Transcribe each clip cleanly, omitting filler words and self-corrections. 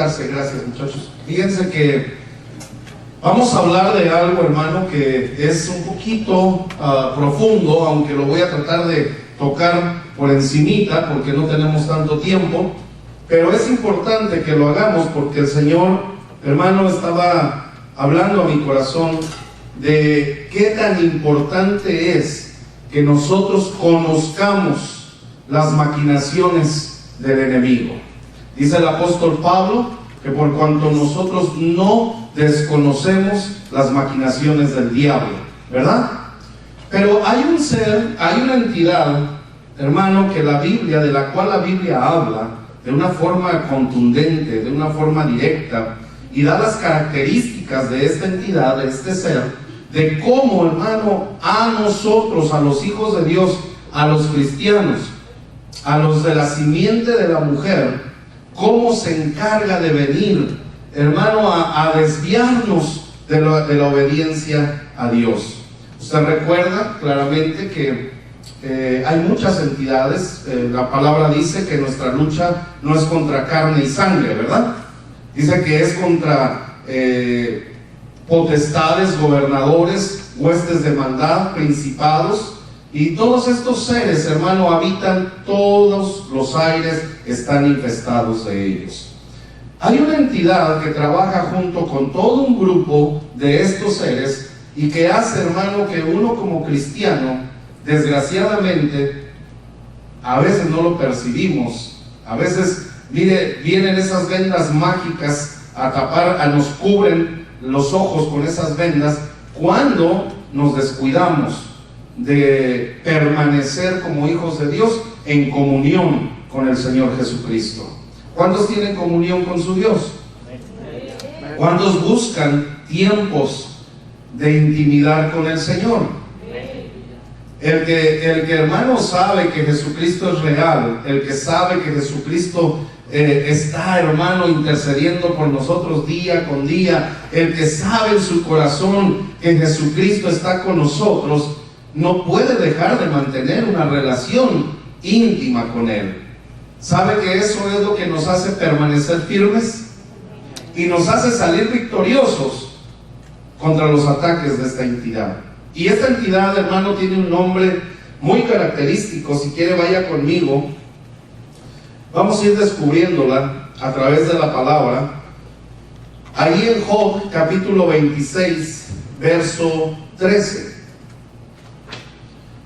sentarse, gracias muchachos. Fíjense que vamos a hablar de algo, hermano, que es un poquito profundo, aunque lo voy a tratar de tocar por encimita, porque no tenemos tanto tiempo, pero es importante que lo hagamos porque el Señor, hermano, estaba hablando a mi corazón de qué tan importante es que nosotros conozcamos las maquinaciones del enemigo. Dice el apóstol Pablo que por cuanto nosotros no desconocemos las maquinaciones del diablo, ¿verdad? Pero hay un ser, hay una entidad, hermano, que la Biblia, de la cual la Biblia habla de una forma contundente, de una forma directa, y da las características de esta entidad, de este ser, de cómo, hermano, a nosotros, a los hijos de Dios, a los cristianos, a los de la simiente de la mujer, cómo se encarga de venir, hermano, a desviarnos de la obediencia a Dios. Usted recuerda claramente que hay muchas entidades. La palabra dice que nuestra lucha no es contra carne y sangre, ¿verdad? Dice que es contra potestades, gobernadores, huestes de maldad, principados. Y todos estos seres, hermano, habitan todos los aires, están infestados de ellos. Hay una entidad que trabaja junto con todo un grupo de estos seres y que hace, hermano, que uno como cristiano, desgraciadamente, a veces no lo percibimos. A veces, mire, vienen esas vendas mágicas a tapar, nos cubren los ojos con esas vendas cuando nos descuidamos de permanecer como hijos de Dios en comunión con el Señor Jesucristo. ¿Cuántos tienen comunión con su Dios? ¿Cuántos buscan tiempos de intimidad con el Señor? El que hermano sabe que Jesucristo es real, el que sabe que Jesucristo está, hermano, intercediendo por nosotros día con día, el que sabe en su corazón que Jesucristo está con nosotros, no puede dejar de mantener una relación íntima con Él. ¿Sabe que eso es lo que nos hace permanecer firmes? Y nos hace salir victoriosos contra los ataques de esta entidad. Y esta entidad, hermano, tiene un nombre muy característico. Si quiere, vaya conmigo. Vamos a ir descubriéndola a través de la palabra. Ahí en Job, capítulo 26, verso 13.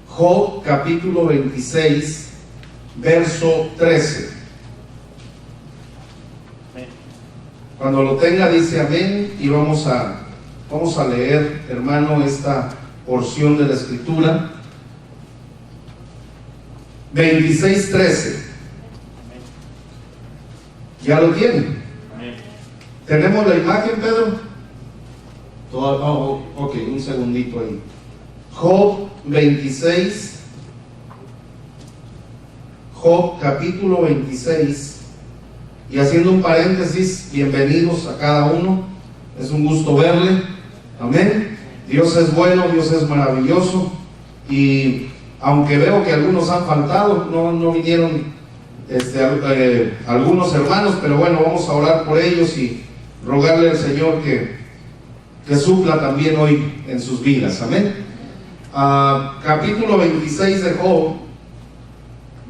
Job capítulo 26, verso 13. Cuando lo tenga dice amén y vamos a leer, hermano, esta porción de la escritura. 26, 13. ¿Ya lo tienen? ¿Tenemos la imagen, Pedro? Ok, un segundito ahí. Job 26, Job capítulo 26, y haciendo un paréntesis, bienvenidos a cada uno, es un gusto verle, amén. Dios es bueno, Dios es maravilloso, y aunque veo que algunos han faltado, no vinieron algunos hermanos, pero bueno, vamos a orar por ellos y rogarle al Señor que supla también hoy en sus vidas, amén. Capítulo 26 de Job,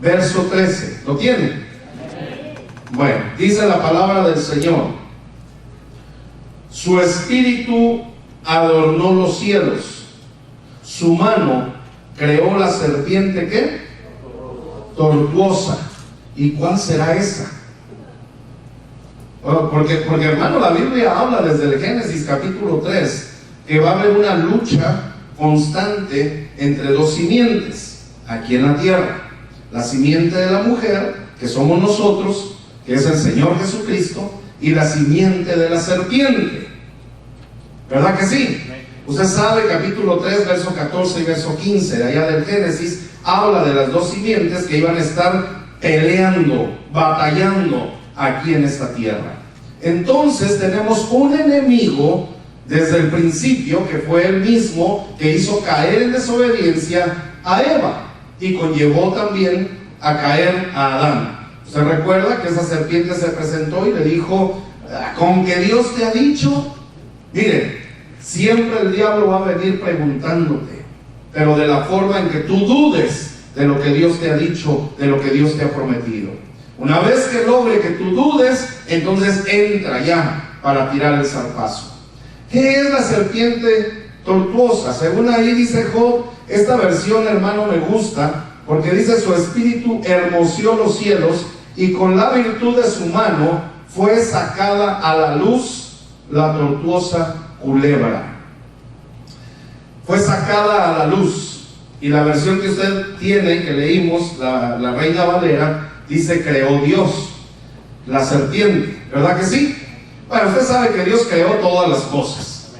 verso 13. ¿Lo tienen? Bueno, dice la palabra del Señor: su espíritu adornó los cielos, su mano creó la serpiente, ¿qué? Tortuosa. ¿Y cuál será esa? Bueno, porque hermano, la Biblia habla desde el Génesis capítulo 3 que va a haber una lucha constante entre dos simientes aquí en la tierra: la simiente de la mujer, que somos nosotros, que es el Señor Jesucristo, y la simiente de la serpiente. ¿Verdad que sí? Usted sabe, capítulo 3, verso 14 y verso 15 de allá del Génesis, habla de las dos simientes que iban a estar peleando, batallando aquí en esta tierra. Entonces tenemos un enemigo desde el principio, que fue el mismo que hizo caer en desobediencia a Eva y conllevó también a caer a Adán. ¿Se recuerda que esa serpiente se presentó y le dijo Con que Dios te ha dicho, mire, siempre el diablo va a venir preguntándote, pero de la forma en que tú dudes de lo que Dios te ha dicho, de lo que Dios te ha prometido. Una vez que logre que tú dudes, entonces entra ya para tirar el zarpazo. ¿Qué es la serpiente tortuosa? Según ahí dice Job, esta versión, hermano, me gusta, porque dice: su espíritu hermoseó los cielos, y con la virtud de su mano fue sacada a la luz la tortuosa culebra. Fue sacada a la luz. Y la versión que usted tiene, que leímos, la Reina Valera, dice: creó Dios la serpiente. ¿Verdad que sí? Bueno, usted sabe que Dios creó todas las cosas.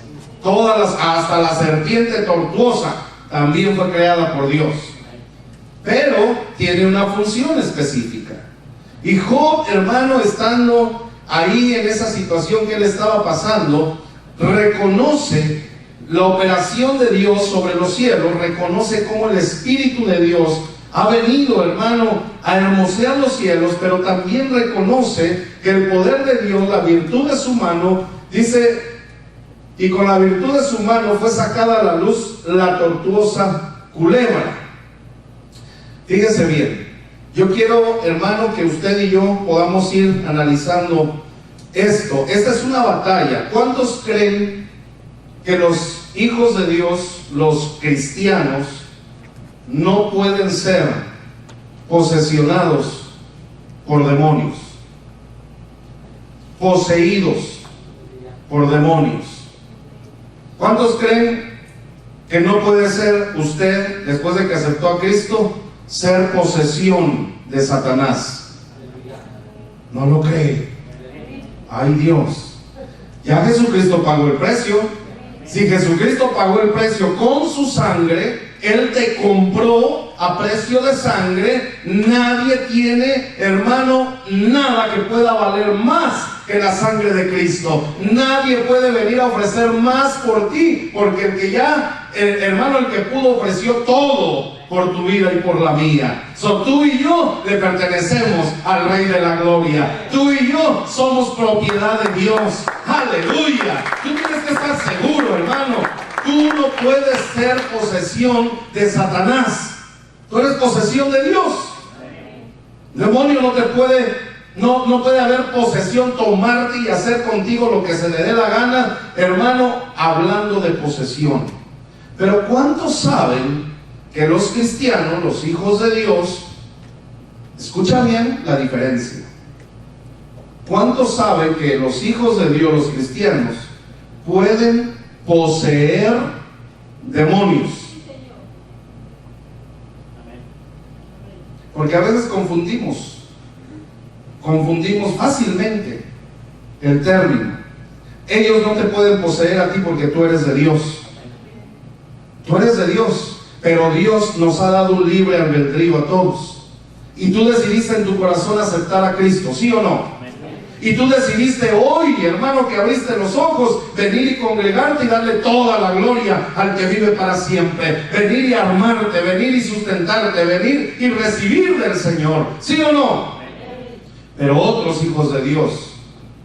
Hasta la serpiente tortuosa también fue creada por Dios. Pero tiene una función específica. Y Job, hermano, estando ahí en esa situación que él estaba pasando, reconoce la operación de Dios sobre los cielos, reconoce cómo el Espíritu de Dios ha venido, hermano, a hermosear los cielos, pero también reconoce que el poder de Dios, la virtud de su mano, dice: y con la virtud de su mano fue sacada a la luz la tortuosa culebra. Fíjese bien, yo quiero, hermano, que usted y yo podamos ir analizando esto. Esta es una batalla. ¿Cuántos creen que los hijos de Dios, los cristianos, no pueden ser posesionados por demonios, poseídos por demonios? ¿Cuántos creen que no puede ser usted, después de que aceptó a Cristo, ser posesión de Satanás? ¿No lo cree? ¡Ay, Dios! Ya Jesucristo pagó el precio. Si Jesucristo pagó el precio con su sangre, Él te compró a precio de sangre. Nadie tiene, hermano, nada que pueda valer más que la sangre de Cristo. Nadie puede venir a ofrecer más por ti, porque el que ya, hermano, el que pudo ofreció todo por tu vida y por la mía. Tú y yo le pertenecemos al Rey de la Gloria. Tú y yo somos propiedad de Dios. ¡Aleluya! Tú tienes que estar seguro, hermano. Tú no puedes ser posesión de Satanás. Tú eres posesión de Dios. El demonio no te puede, no puede haber posesión, tomarte y hacer contigo lo que se le dé la gana, hermano, hablando de posesión. Pero ¿cuántos saben que los cristianos, los hijos de Dios, escucha bien la diferencia? ¿Cuántos saben que los hijos de Dios, los cristianos, pueden poseer demonios? Porque a veces confundimos fácilmente el término. Ellos no te pueden poseer a ti porque tú eres de Dios. Tú eres de Dios, pero Dios nos ha dado un libre albedrío a todos. Y tú decidiste en tu corazón aceptar a Cristo, ¿sí o no? Y tú decidiste hoy, hermano, que abriste los ojos, venir y congregarte y darle toda la gloria al que vive para siempre. Venir y armarte, venir y sustentarte, venir y recibir del Señor, ¿sí o no? Pero otros hijos de Dios,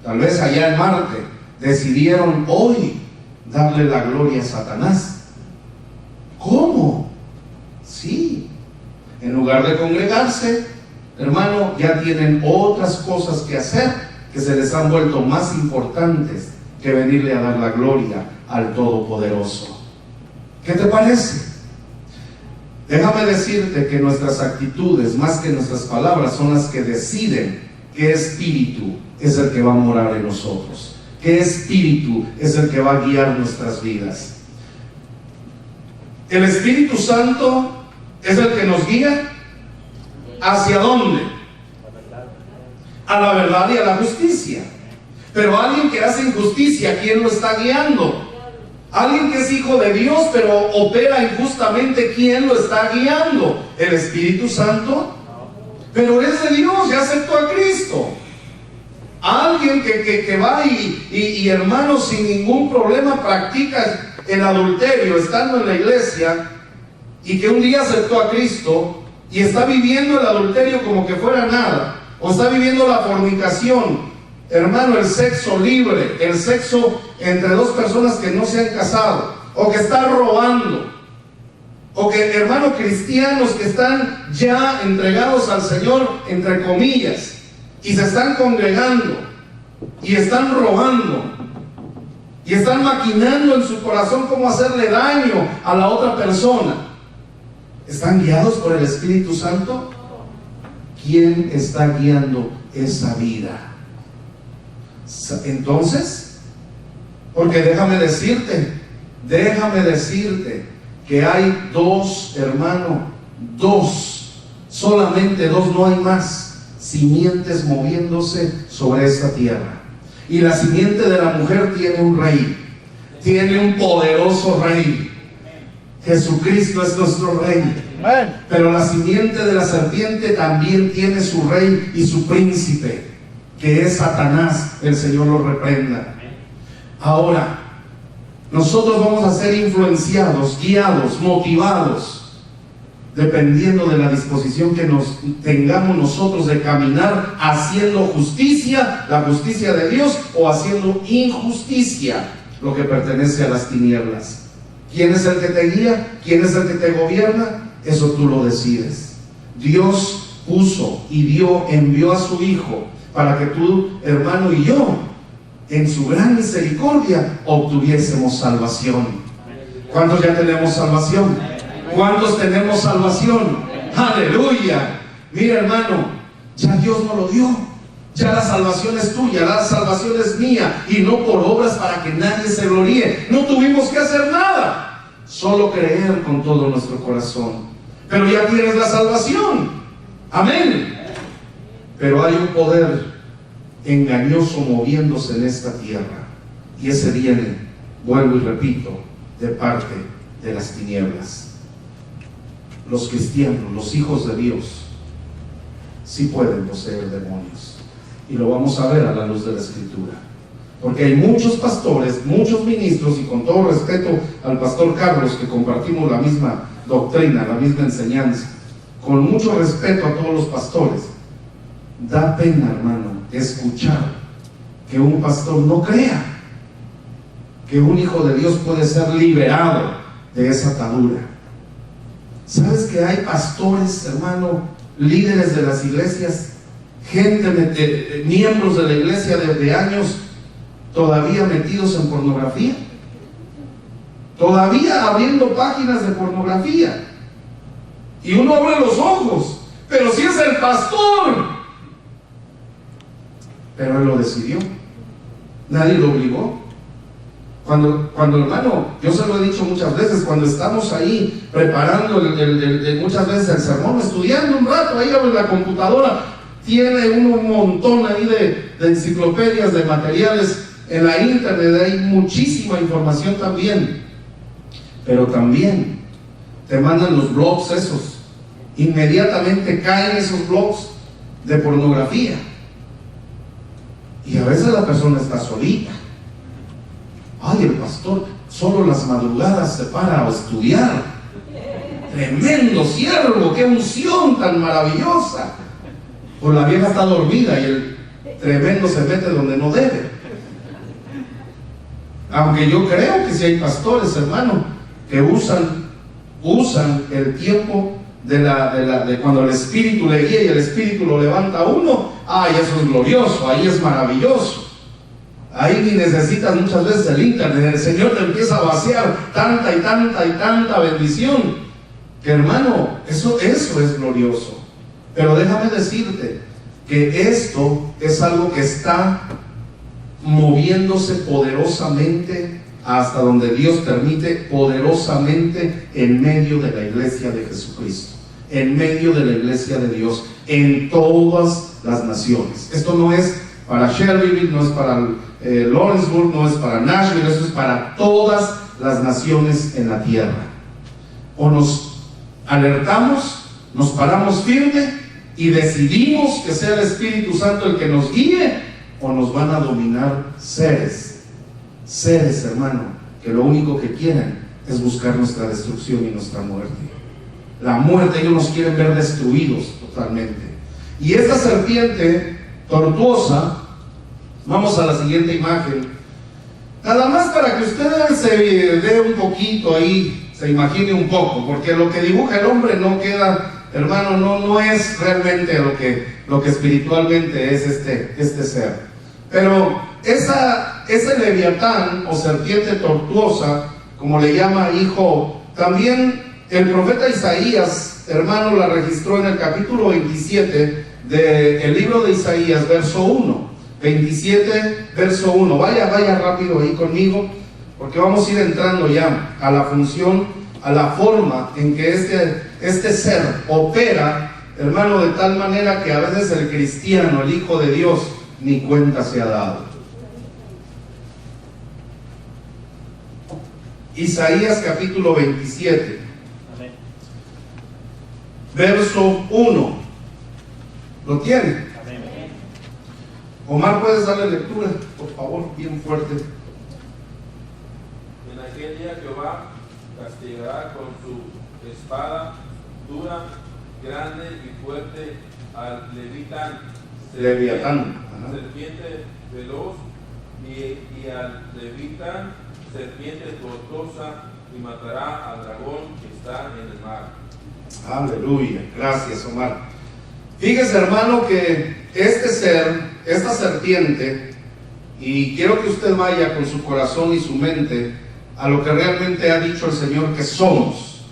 tal vez allá en Marte, decidieron hoy darle la gloria a Satanás. ¿Cómo? Sí. En lugar de congregarse, hermano, ya tienen otras cosas que hacer que se les han vuelto más importantes que venirle a dar la gloria al Todopoderoso. ¿Qué te parece? Déjame decirte que nuestras actitudes, más que nuestras palabras, son las que deciden qué espíritu es el que va a morar en nosotros, qué espíritu es el que va a guiar nuestras vidas. El Espíritu Santo es el que nos guía. ¿Hacia dónde? A la verdad y a la justicia. Pero alguien que hace injusticia, ¿quién lo está guiando? Alguien que es hijo de Dios pero opera injustamente, ¿quién lo está guiando? ¿El Espíritu Santo? Pero es de Dios, ya aceptó a Cristo. Alguien que va y hermano, sin ningún problema practica el adulterio estando en la iglesia, y que un día aceptó a Cristo y está viviendo el adulterio como que fuera nada, o está viviendo la fornicación hermano, el sexo libre, el sexo entre dos personas que no se han casado, o que están robando, o que, hermano, cristianos que están ya entregados al Señor, entre comillas, y se están congregando, y están robando, y están maquinando en su corazón cómo hacerle daño a la otra persona. ¿Están guiados por el Espíritu Santo? ¿Quién está guiando esa vida? Entonces, porque déjame decirte que hay dos, hermano, solamente dos, no hay más simientes moviéndose sobre esta tierra. Y la simiente de la mujer tiene un rey, tiene un poderoso rey. Jesucristo es nuestro rey. Pero la simiente de la serpiente también tiene su rey y su príncipe, que es Satanás. El Señor lo reprenda. Ahora, nosotros vamos a ser influenciados, guiados, motivados, dependiendo de la disposición que nos tengamos nosotros de caminar haciendo justicia, la justicia de Dios, o haciendo injusticia, lo que pertenece a las tinieblas. ¿Quién es el que te guía? ¿Quién es el que te gobierna? Eso tú lo decides. Dios puso y envió a su Hijo para que tú, hermano, y yo, en su gran misericordia, obtuviésemos salvación. ¿Cuántos ya tenemos salvación? ¿Cuántos tenemos salvación? ¡Aleluya! Mira, hermano, ya Dios nos lo dio. Ya la salvación es tuya, la salvación es mía, y no por obras para que nadie se gloríe. No tuvimos que hacer nada, solo creer con todo nuestro corazón. Pero ya tienes la salvación. Amén. Pero hay un poder engañoso moviéndose en esta tierra, y ese viene, vuelvo y repito, de parte de las tinieblas. Los cristianos, los hijos de Dios, sí pueden poseer demonios, y lo vamos a ver a la luz de la Escritura, porque hay muchos pastores, muchos ministros, y con todo respeto al pastor Carlos, que compartimos la misma doctrina, la misma enseñanza, con mucho respeto a todos los pastores, da pena, hermano, escuchar que un pastor no crea que un hijo de Dios puede ser liberado de esa atadura. ¿Sabes que hay pastores, hermano, líderes de las iglesias, gente, miembros de la iglesia de años, todavía metidos en pornografía? Todavía abriendo páginas de pornografía. Y uno abre los ojos, pero si es el pastor. Pero él lo decidió, nadie lo obligó. Cuando hermano, yo se lo he dicho muchas veces, cuando estamos ahí preparando muchas veces el sermón, estudiando un rato, ahí abre la computadora, tiene un montón ahí de enciclopedias, de materiales en la internet, hay muchísima información también. Pero también te mandan los blogs esos, inmediatamente caen esos blogs de pornografía, y a veces la persona está solita. Ay, el pastor solo las madrugadas se para a estudiar. Tremendo siervo, qué unción tan maravillosa. Pues la vieja está dormida y el tremendo se mete donde no debe. Aunque yo creo que si hay pastores, hermano, que usan el tiempo de cuando el Espíritu le guía y el Espíritu lo levanta a uno. Ay, eso es glorioso, ahí es maravilloso. Ahí ni necesitas muchas veces el internet. El Señor te empieza a vaciar tanta y tanta y tanta bendición, que, hermano, eso es glorioso. Pero déjame decirte que esto es algo que está moviéndose poderosamente, hasta donde Dios permite, poderosamente en medio de la iglesia de Jesucristo, en medio de la iglesia de Dios, en todas las naciones. Esto no es para Shelbyville, no es para Lawrenceburg, no es para Nashville, esto es para todas las naciones en la tierra. O nos alertamos, nos paramos firme y decidimos que sea el Espíritu Santo el que nos guíe, o nos van a dominar seres, hermano, que lo único que quieren es buscar nuestra destrucción y nuestra muerte. La muerte, ellos nos quieren ver destruidos totalmente. Y esta serpiente tortuosa Vamos a la siguiente imagen. Nada más para que ustedes se dé un poquito ahí, se imagine un poco, porque lo que dibuja el hombre no queda, hermano, no es realmente lo que espiritualmente es este ser. Pero ese leviatán o serpiente tortuosa, como le llama hijo, también el profeta Isaías, hermano, la registró en el capítulo 27 del libro de Isaías, verso 1. 27, verso 1. Vaya rápido ahí conmigo, porque vamos a ir entrando ya a la función, a la forma en que este ser opera, hermano, de tal manera que a veces el cristiano, el hijo de Dios, ni cuenta se ha dado. Isaías capítulo 27, verso 1. ¿Lo tiene? Omar, ¿puedes darle lectura, por favor, bien fuerte? En aquel día Jehová castigará con su espada dura, grande y fuerte al Leviatán, serpiente veloz, y al Leviatán, serpiente tortuosa, y matará al dragón que está en el mar. Aleluya, gracias, Omar. Fíjese, hermano, que este ser, esta serpiente, y quiero que usted vaya con su corazón y su mente a lo que realmente ha dicho el Señor que somos,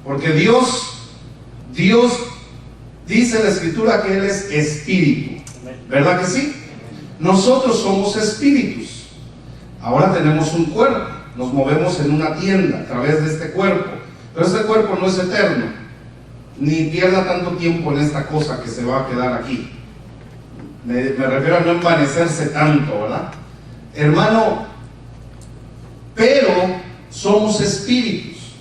porque Dios dice la Escritura que Él es espíritu, ¿verdad que sí? Nosotros somos espíritus. Ahora tenemos un cuerpo, nos movemos en una tienda a través de este cuerpo, pero este cuerpo no es eterno, ni pierda tanto tiempo en esta cosa que se va a quedar aquí. Me refiero a no envanecerse tanto, ¿verdad? Hermano, pero somos espíritus.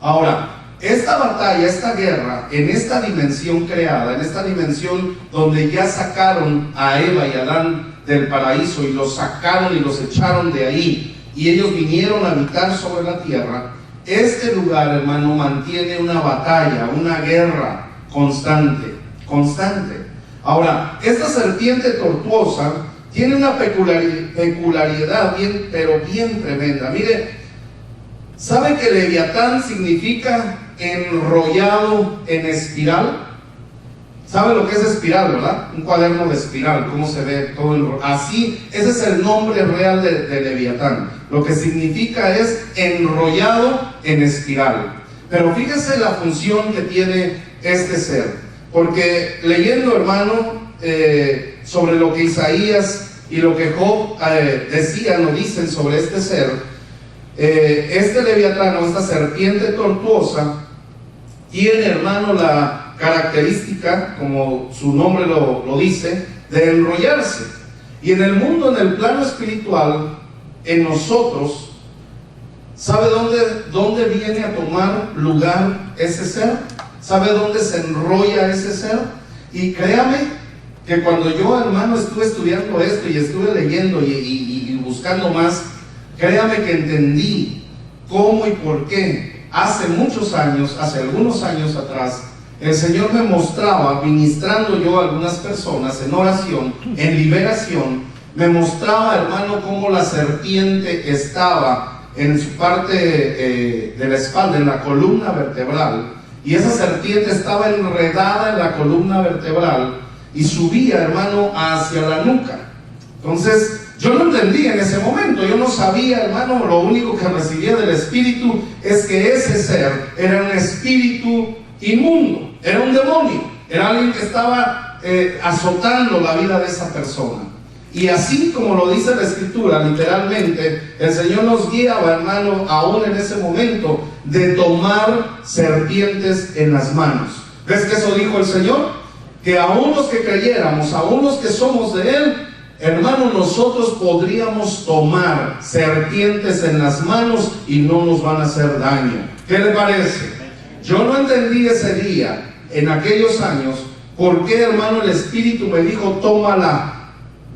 Ahora, esta batalla, esta guerra, en esta dimensión creada, en esta dimensión donde ya sacaron a Eva y Adán del paraíso y los sacaron y los echaron de ahí, y ellos vinieron a habitar sobre la tierra, este lugar, hermano, mantiene una batalla, una guerra constante. Ahora, esta serpiente tortuosa tiene una peculiaridad bien tremenda. Mire, ¿sabe que Leviatán significa enrollado en espiral? ¿Sabe lo que es espiral, verdad? Un cuaderno de espiral, cómo se ve todo enrollado. Así, ese es el nombre real de Leviatán. Lo que significa es enrollado en espiral. Pero fíjese la función que tiene este ser. Porque leyendo, hermano, sobre lo que Isaías y lo que Job decían o dicen sobre este ser, este Leviatán o esta serpiente tortuosa tiene, hermano, la característica, como su nombre lo dice, de enrollarse. Y en el mundo, en el plano espiritual, en nosotros, ¿sabe dónde viene a tomar lugar ese ser? ¿Sabe dónde se enrolla ese ser? Y créame que cuando yo, hermano, estuve estudiando esto y estuve leyendo y buscando más, créame que entendí cómo y por qué hace algunos años atrás, el Señor me mostraba, ministrando yo a algunas personas en oración, en liberación, me mostraba, hermano, cómo la serpiente estaba en su parte de la espalda, en la columna vertebral, y esa serpiente estaba enredada en la columna vertebral y subía, hermano, hacia la nuca. Entonces, yo no entendía en ese momento, yo no sabía, hermano, lo único que recibía del Espíritu es que ese ser era un espíritu inmundo, era un demonio, era alguien que estaba azotando la vida de esa persona. Y así como lo dice la Escritura, literalmente, el Señor nos guiaba, hermano, aún en ese momento, de tomar serpientes en las manos. ¿Ves que eso dijo el Señor? Que aún los que creyéramos, aún los que somos de Él, hermano, nosotros podríamos tomar serpientes en las manos y no nos van a hacer daño. ¿Qué le parece? Yo no entendí ese día, en aquellos años, por qué, hermano, el Espíritu me dijo, tómala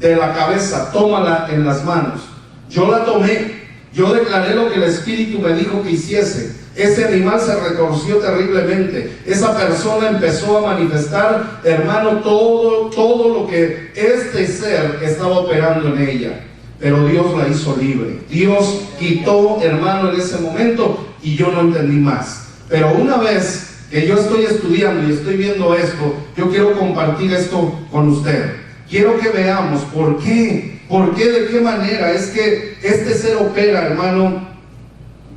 de la cabeza, tómala en las manos. Yo la tomé Yo declaré lo que el Espíritu me dijo que hiciese. Ese animal se retorció terriblemente. Esa persona empezó a manifestar, hermano, todo lo que este ser estaba operando en ella. Pero Dios la hizo libre. Dios quitó, hermano, en ese momento, y yo no entendí más. Pero una vez que yo estoy estudiando y estoy viendo esto, yo quiero compartir esto con usted. Quiero que veamos por qué, de qué manera es que este ser opera, hermano,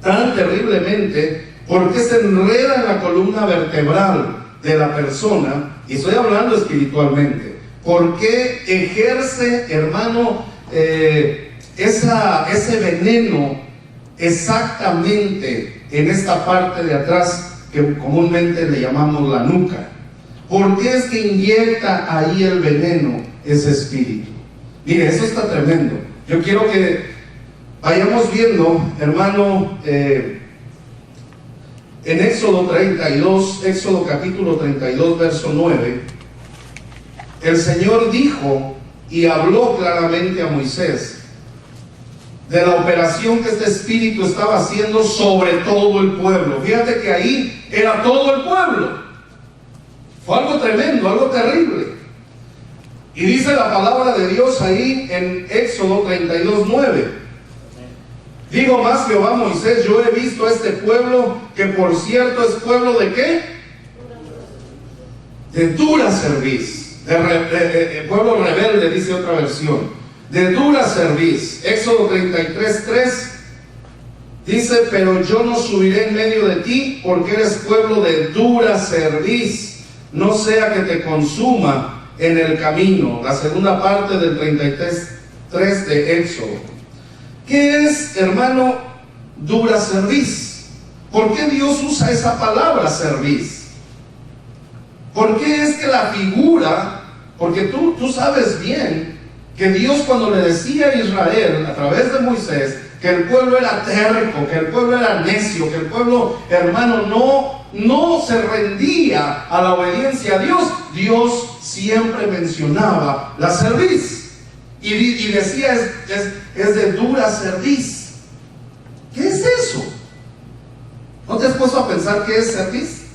tan terriblemente, por qué se enreda en la columna vertebral de la persona, y estoy hablando espiritualmente, por qué ejerce, hermano, ese veneno exactamente en esta parte de atrás que comúnmente le llamamos la nuca. ¿Por qué es que inyecta ahí el veneno ese espíritu? Mire, eso está tremendo. Yo quiero que vayamos viendo, hermano, en Éxodo 32, Éxodo capítulo 32, verso 9, el Señor dijo y habló claramente a Moisés de la operación que este espíritu estaba haciendo sobre todo el pueblo. Fíjate que ahí era todo el pueblo. Fue algo tremendo, algo terrible. Y dice la palabra de Dios ahí en Éxodo 32, 9. Digo más Jehová a Moisés, yo he visto a este pueblo, que por cierto es pueblo de ¿qué? De dura cerviz. Pueblo rebelde, dice otra versión. De dura cerviz. Éxodo 33, 3. Dice, pero yo no subiré en medio de ti, porque eres pueblo de dura cerviz, no sea que te consuma en el camino. La segunda parte del 33, 3 de Éxodo. ¿Qué es, hermano, dura cerviz? ¿Por qué Dios usa esa palabra cerviz? ¿Por qué es que la figura? Porque tú sabes bien que Dios, cuando le decía a Israel a través de Moisés que el pueblo era terco, que el pueblo era necio, que el pueblo, hermano, no se rendía a la obediencia a Dios, Dios siempre mencionaba la cerviz. Y decía, es de dura cerviz. ¿Qué es eso? ¿No te has puesto a pensar qué es cerviz?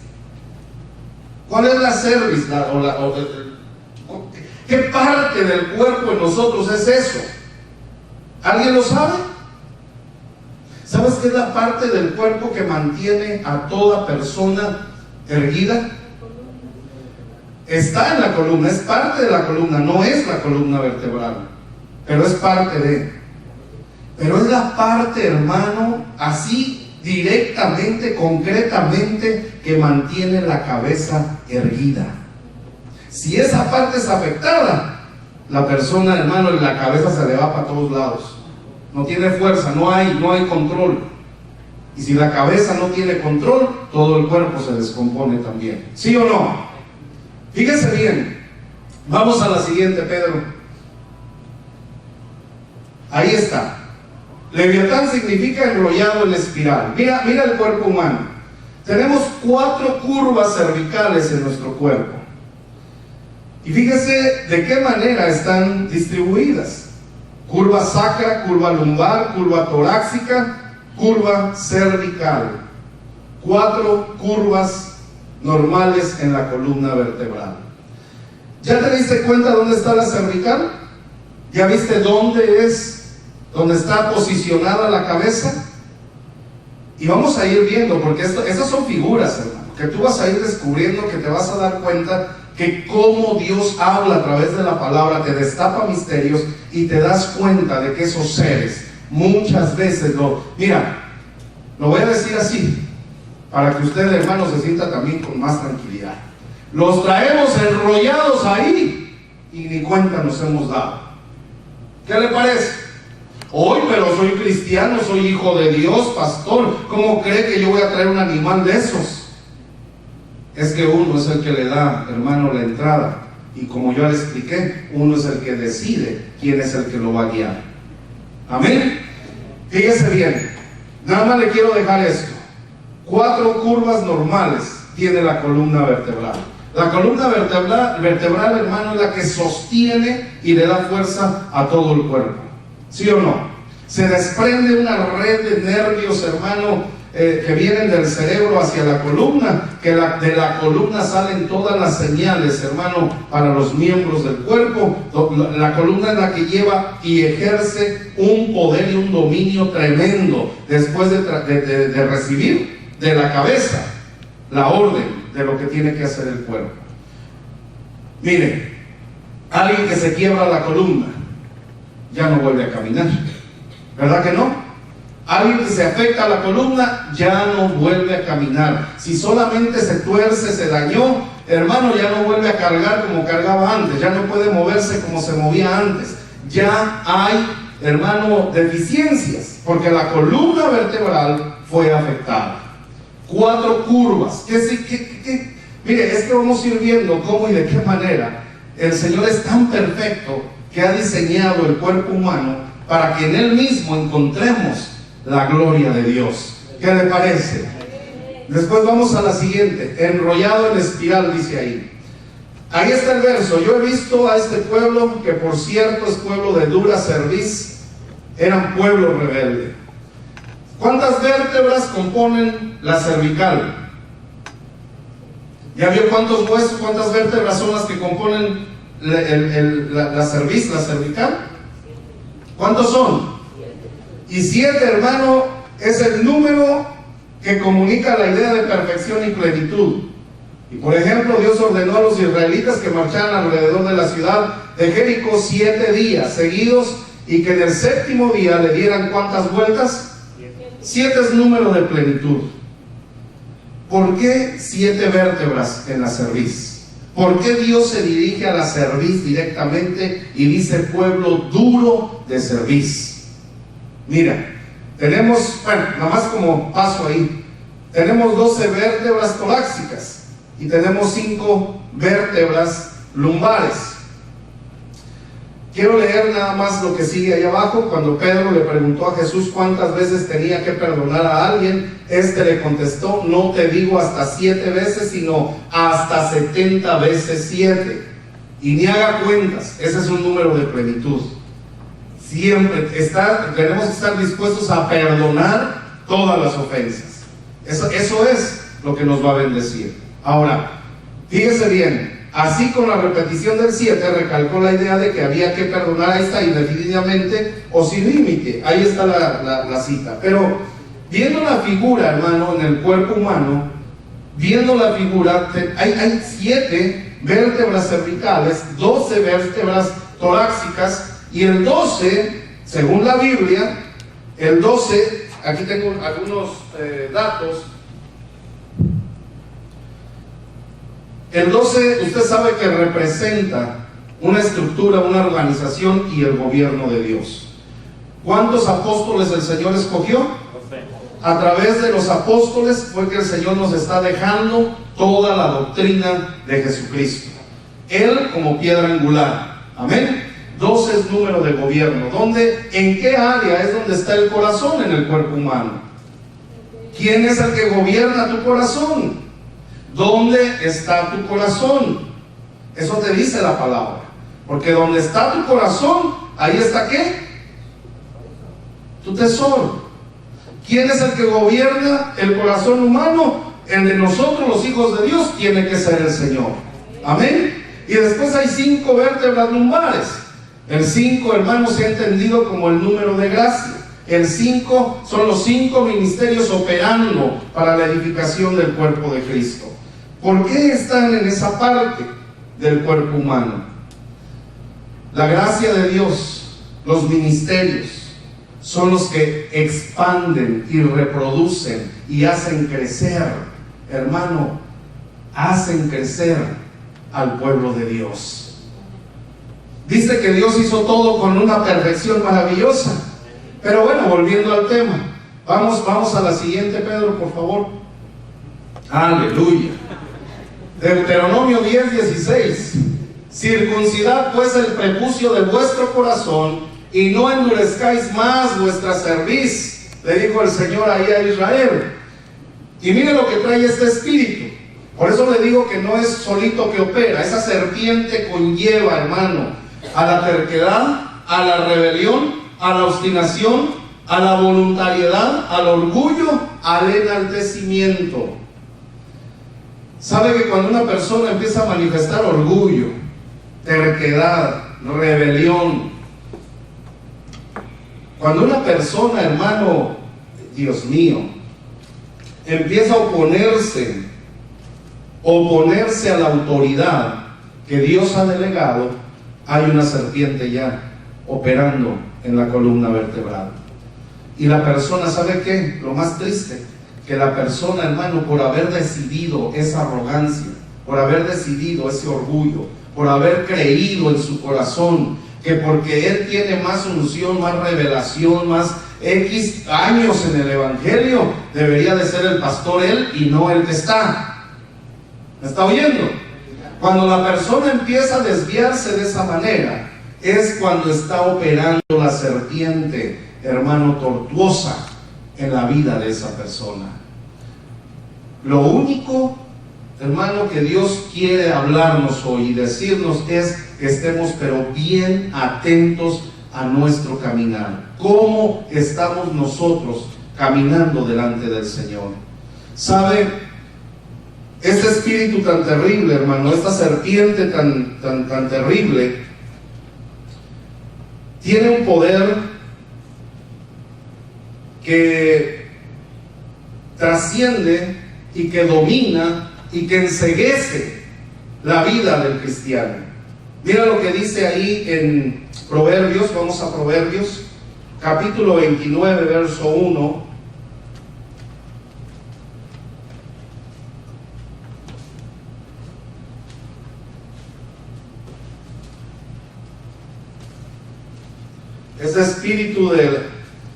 ¿Cuál es la cerviz? ¿Qué parte del cuerpo en nosotros es eso? ¿Alguien lo sabe? ¿Sabes qué es la parte del cuerpo que mantiene a toda persona erguida? Está en la columna, es parte de la columna, no es la columna vertebral, pero es parte de. Pero es la parte, hermano, así directamente, concretamente, que mantiene la cabeza erguida. Si esa parte es afectada, la persona, hermano, la cabeza se le va para todos lados. No tiene fuerza, no hay control. Y si la cabeza no tiene control, todo el cuerpo se descompone también. ¿Sí o no? Fíjese bien. Vamos a la siguiente, Pedro. Ahí está. Leviatán significa enrollado en espiral. Mira el cuerpo humano. Tenemos 4 curvas cervicales en nuestro cuerpo. Y fíjese de qué manera están distribuidas. Curva sacra, curva lumbar, curva torácica, curva cervical. 4 curvas normales en la columna vertebral. ¿Ya te diste cuenta dónde está la cervical? ¿Ya viste dónde está posicionada la cabeza? Y vamos a ir viendo, porque estas son figuras, hermano, que tú vas a ir descubriendo, que te vas a dar cuenta que cómo Dios habla a través de la palabra, te destapa misterios y te das cuenta de que esos seres muchas veces lo voy a decir así, para que usted, hermano, se sienta también con más tranquilidad. Los traemos enrollados ahí y ni cuenta nos hemos dado. ¿Qué le parece? Hoy, pero soy cristiano, soy hijo de Dios, pastor, ¿cómo cree que yo voy a traer un animal de esos? Es que uno es el que le da, hermano, la entrada. Y como yo le expliqué, uno es el que decide quién es el que lo va a guiar. Amén. Fíjese bien, nada más le quiero dejar esto. 4 curvas normales tiene la columna vertebral. La columna vertebral, hermano, es la que sostiene y le da fuerza a todo el cuerpo. ¿Sí o no? Se desprende una red de nervios, hermano, que vienen del cerebro hacia la columna, que de la columna salen todas las señales, hermano, para los miembros del cuerpo. La columna es la que lleva y ejerce un poder y un dominio tremendo después de recibir de la cabeza la orden de lo que tiene que hacer el cuerpo. Mire, alguien que se quiebra la columna ya no vuelve a caminar, ¿verdad que no? Alguien que se afecta a la columna ya no vuelve a caminar. Si solamente se tuerce, se dañó, hermano, ya no vuelve a cargar como cargaba antes, ya no puede moverse como se movía antes. Ya hay, hermano, deficiencias, porque la columna vertebral fue afectada. 4 curvas. Mire, es que vamos a ir viendo cómo y de qué manera el Señor es tan perfecto que ha diseñado el cuerpo humano para que en Él mismo encontremos la gloria de Dios. ¿Qué le parece? Después vamos a la siguiente. Enrollado en espiral, dice ahí. Ahí está el verso. Yo he visto a este pueblo, que por cierto es pueblo de dura cerviz, eran pueblo rebelde. ¿Cuántas vértebras componen la cervical? ¿Ya vio cuántos huesos, cuántas vértebras son las que componen la cerviz, la cervical? ¿Cuántos son? Y 7, hermano, es el número que comunica la idea de perfección y plenitud. Y por ejemplo, Dios ordenó a los israelitas que marcharan alrededor de la ciudad de Jericó 7 días seguidos, y que en el 7º día le dieran ¿cuántas vueltas? 7 es número de plenitud. ¿Por qué 7 vértebras en la cerviz? ¿Por qué Dios se dirige a la cerviz directamente y dice pueblo duro de cerviz? Mira, tenemos, bueno, nada más como paso ahí, tenemos 12 vértebras torácicas y tenemos 5 vértebras lumbares. Quiero leer nada más lo que sigue ahí abajo. Cuando Pedro le preguntó a Jesús cuántas veces tenía que perdonar a alguien, este le contestó: no te digo hasta 7 veces, sino hasta 70 veces 7. Y ni haga cuentas, ese es un número de plenitud. Siempre tenemos que estar dispuestos a perdonar todas las ofensas. Eso es lo que nos va a bendecir. Ahora, fíjese bien, así con la repetición del 7 recalcó la idea de que había que perdonar, ahí está, indefinidamente o sin límite. Ahí está la cita. Pero viendo la figura, hermano, en el cuerpo humano, viendo la figura, hay 7 vértebras cervicales, 12 vértebras torácicas, y el 12, según la Biblia, el 12, aquí tengo algunos datos. El 12, usted sabe que representa una estructura, una organización y el gobierno de Dios. ¿Cuántos apóstoles el Señor escogió? A través de los apóstoles fue que el Señor nos está dejando toda la doctrina de Jesucristo. Él como piedra angular. Amén. 12 es número de gobierno. ¿En qué área es donde está el corazón en el cuerpo humano? ¿Quién es el que gobierna tu corazón? ¿Dónde está tu corazón? Eso te dice la palabra. Porque donde está tu corazón, ahí está ¿qué? Tu tesoro. ¿Quién es el que gobierna el corazón humano? El de nosotros, los hijos de Dios, tiene que ser el Señor. Amén. Y después hay 5 vértebras lumbares. El 5, hermanos, se ha entendido como el número de gracia. El 5 son los 5 ministerios operando para la edificación del cuerpo de Cristo. ¿Por qué están en esa parte del cuerpo humano? La gracia de Dios, los ministerios, son los que expanden y reproducen y hacen crecer, hermano, hacen crecer al pueblo de Dios. Dice que Dios hizo todo con una perfección maravillosa. Pero bueno, volviendo al tema, vamos a la siguiente, Pedro, por favor. Aleluya. Deuteronomio 10:16. Circuncidad pues el prepucio de vuestro corazón y no endurezcáis más vuestra cerviz, le dijo el Señor ahí a Israel. Y mire lo que trae este espíritu. Por eso le digo que no es solito que opera. Esa serpiente conlleva, hermano, a la terquedad, a la rebelión, a la obstinación a la voluntariedad, al orgullo, al enaltecimiento. ¿Sabe que cuando una persona empieza a manifestar orgullo, terquedad, rebelión, cuando una persona, hermano, Dios mío, empieza a oponerse a la autoridad que Dios ha delegado, hay una serpiente ya operando en la columna vertebral. Y la persona, ¿sabe qué? Lo más triste, que la persona, hermano, por haber decidido esa arrogancia, por haber decidido ese orgullo, por haber creído en su corazón que porque él tiene más unción, más revelación, más X años en el evangelio, debería de ser el pastor él y no el que está. ¿Me está oyendo? Cuando la persona empieza a desviarse de esa manera, es cuando está operando la serpiente, hermano, tortuosa en la vida de esa persona. Lo único, hermano, que Dios quiere hablarnos hoy y decirnos es que estemos pero bien atentos a nuestro caminar. ¿Cómo estamos nosotros caminando delante del Señor? ¿Sabe? Este espíritu tan terrible, hermano, esta serpiente tan terrible, tiene un poder que trasciende y que domina y que enceguece la vida del cristiano. Mira lo que dice ahí en Proverbios. Vamos a Proverbios, capítulo 29, verso 1. Ese espíritu de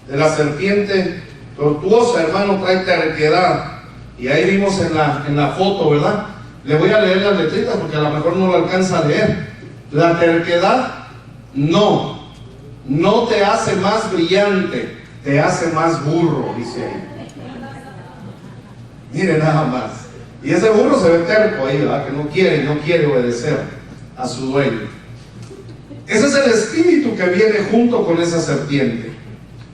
la serpiente tortuosa, hermano, trae terquedad. Y ahí vimos en la foto, ¿verdad? Le voy a leer las letritas porque a lo mejor no lo alcanza a leer. La terquedad no te hace más brillante, te hace más burro, dice ahí. Mire nada más. Y ese burro se ve terco ahí, ¿verdad? Que no quiere obedecer a su dueño. Ese es el espíritu que viene junto con esa serpiente.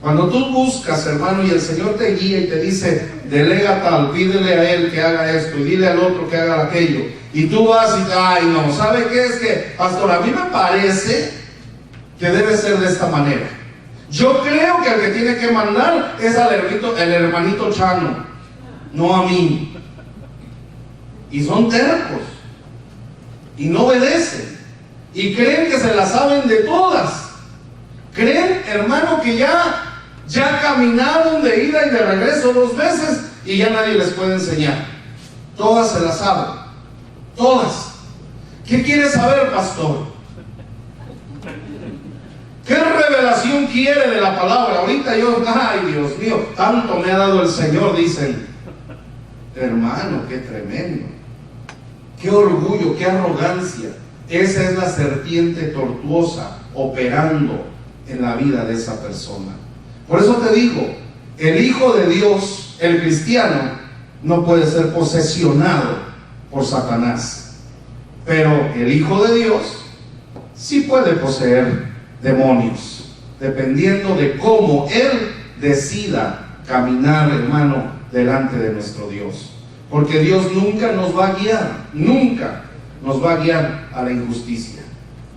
Cuando tú buscas, hermano, y el Señor te guía y te dice, delega tal, pídele a él que haga esto y dile al otro que haga aquello, y tú vas y ay no, ¿sabe qué? Es que, pastor, a mí me parece que debe ser de esta manera. Yo creo que el que tiene que mandar es el hermanito Chano, no a mí. Y son tercos y no obedecen y creen que se la saben de todas. Creen, hermano, que ya caminaron de ida y de regreso 2 veces y ya nadie les puede enseñar. Todas se las saben, todas. ¿Qué quiere saber, pastor? ¿Qué revelación quiere de la palabra? Ahorita ay Dios mío, tanto me ha dado el Señor, dicen. Hermano, qué tremendo, qué orgullo, qué arrogancia. Esa es la serpiente tortuosa operando en la vida de esa persona. Por eso te digo, el Hijo de Dios, el cristiano, no puede ser posesionado por Satanás, pero el Hijo de Dios sí puede poseer demonios, dependiendo de cómo Él decida caminar, hermano, delante de nuestro Dios. Porque Dios nunca nos va a guiar, nunca nos va a guiar a la injusticia.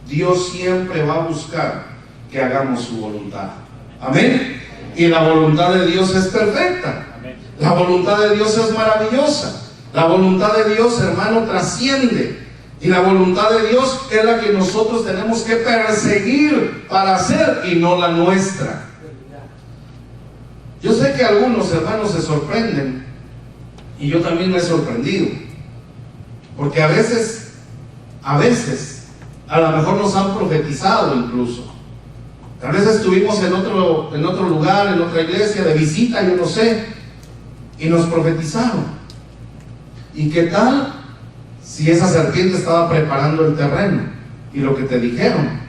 Dios siempre va a buscar que hagamos su voluntad. Amén. Y la voluntad de Dios es perfecta. La voluntad de Dios es maravillosa. La voluntad de Dios, hermano, trasciende. Y la voluntad de Dios es la que nosotros tenemos que perseguir para hacer y no la nuestra. Yo sé que algunos hermanos se sorprenden y yo también me he sorprendido, porque a veces a lo mejor nos han profetizado incluso. A veces estuvimos en otro lugar, en otra iglesia de visita, yo no sé, y nos profetizaron. ¿Y qué tal si esa serpiente estaba preparando el terreno y lo que te dijeron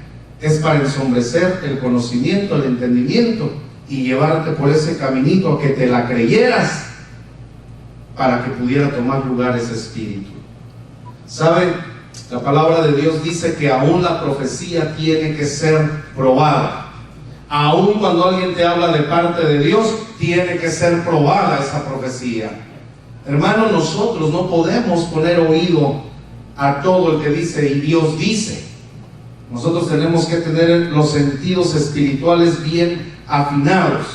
es para ensombrecer el conocimiento, el entendimiento y llevarte por ese caminito a que te la creyeras para que pudiera tomar lugar ese espíritu? ¿Saben? La palabra de Dios dice que aún la profecía tiene que ser probada. Aun cuando alguien te habla de parte de Dios, tiene que ser probada esa profecía. Hermano, nosotros no podemos poner oído a todo el que dice y Dios dice. Nosotros tenemos que tener los sentidos espirituales bien afinados,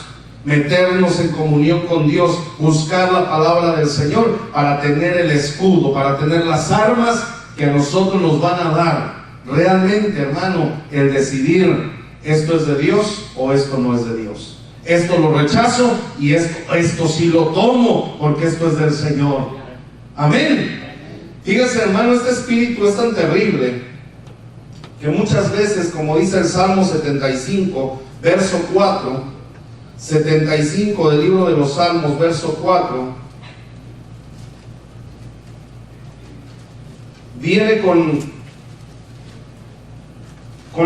meternos en comunión con Dios, buscar la palabra del Señor para tener el escudo, para tener las armas que a nosotros nos van a dar. Realmente, hermano, el decidir esto es de Dios o esto no es de Dios. Esto lo rechazo y esto sí lo tomo porque esto es del Señor. Amén. Fíjese, hermano, este espíritu es tan terrible que muchas veces, como dice el Salmo 75, verso 4, 75 del libro de los Salmos, verso 4, viene con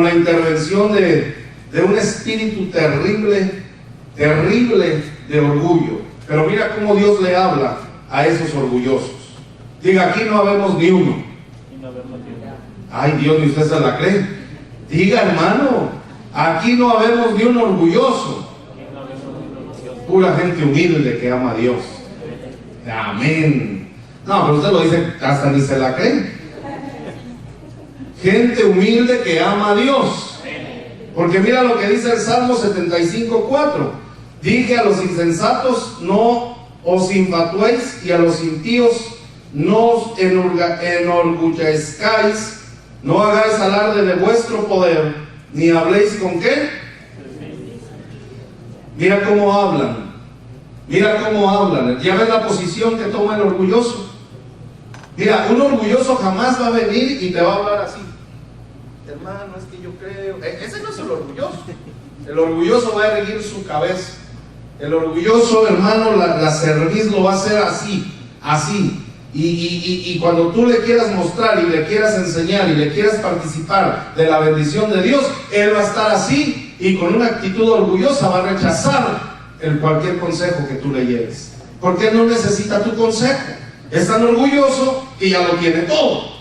la intervención de un espíritu terrible de orgullo. Pero mira cómo Dios le habla a esos orgullosos. Diga, aquí no habemos ni uno. Ay, Dios, ni usted se la cree. Diga, hermano, aquí no habemos ni un orgulloso. Pura gente humilde que ama a Dios. Amén. No, pero usted lo dice, hasta ni se la cree. Gente humilde que ama a Dios. Porque mira lo que dice el Salmo 75:4. Dije a los insensatos, no os infatuéis, y a los impíos no os enorgullezcáis, no hagáis alarde de vuestro poder, ni habléis con qué. Mira cómo hablan. Mira cómo hablan. ¿Ya ves la posición que toma el orgulloso? Mira, un orgulloso jamás va a venir y te va a hablar así. Hermano, es que yo creo. Ese no es el orgulloso. El orgulloso va a erguir su cabeza. El orgulloso, hermano, la cerviz lo va a hacer así, así. Y cuando tú le quieras mostrar y le quieras enseñar y le quieras participar de la bendición de Dios, él va a estar así y con una actitud orgullosa va a rechazar cualquier consejo que tú le lleves. Porque él no necesita tu consejo. Es tan orgulloso que ya lo tiene todo.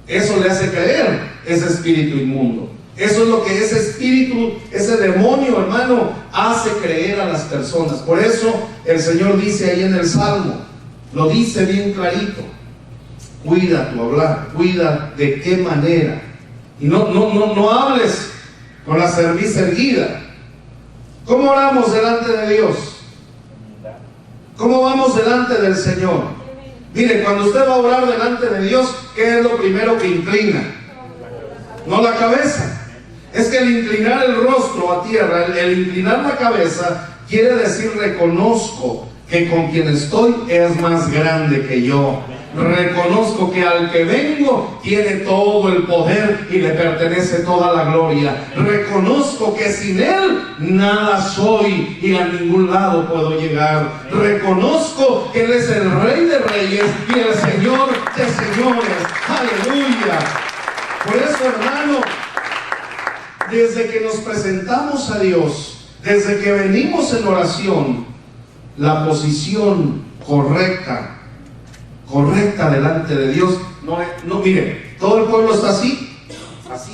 Eso le hace creer ese espíritu inmundo. Eso es lo que ese espíritu, ese demonio, hermano, hace creer a las personas. Por eso el Señor dice ahí en el Salmo, lo dice bien clarito: cuida tu hablar, cuida de qué manera. Y no hables con la cerviz erguida. ¿Cómo oramos delante de Dios? ¿Cómo vamos delante del Señor? Mire, cuando usted va a orar delante de Dios, ¿qué es lo primero que inclina? No la cabeza. Es que el inclinar el rostro a tierra, el inclinar la cabeza, quiere decir reconozco que con quien estoy es más grande que yo. Reconozco que al que vengo tiene todo el poder y le pertenece toda la gloria. Reconozco que sin él nada soy y a ningún lado puedo llegar. Reconozco que él es el Rey de Reyes y el Señor de Señores. Aleluya. Por eso, hermano, desde que nos presentamos a Dios, desde que venimos en oración, la posición correcta delante de Dios, no, mire, todo el pueblo está así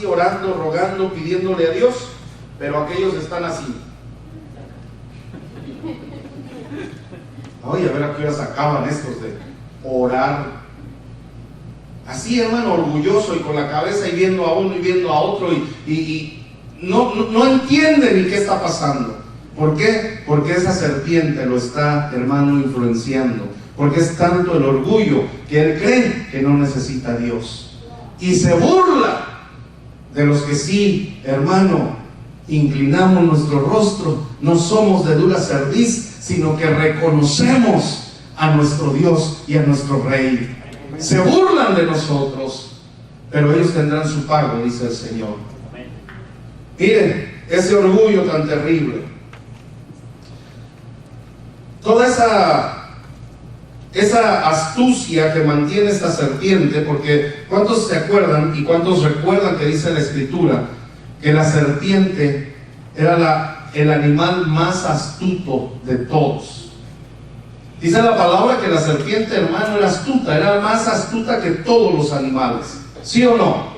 orando, rogando, pidiéndole a Dios, pero aquellos están así. Oye, a ver a qué horas acaban estos de orar. Así, hermano, orgulloso y con la cabeza y viendo a uno y viendo a otro y no entiende ni qué está pasando. ¿Por qué? Porque esa serpiente lo está, hermano, influenciando. Porque es tanto el orgullo que él cree que no necesita a Dios. Y se burla de los que sí, hermano, inclinamos nuestro rostro, no somos de dura cerviz, sino que reconocemos a nuestro Dios y a nuestro Rey. Se burlan de nosotros, pero ellos tendrán su pago, dice el Señor. Miren, ese orgullo tan terrible. Toda esa astucia que mantiene esta serpiente, porque ¿cuántos se acuerdan y cuántos recuerdan que dice la Escritura que la serpiente era el animal más astuto de todos? Dice la palabra que la serpiente, hermano, era astuta, era más astuta que todos los animales. ¿Sí o no?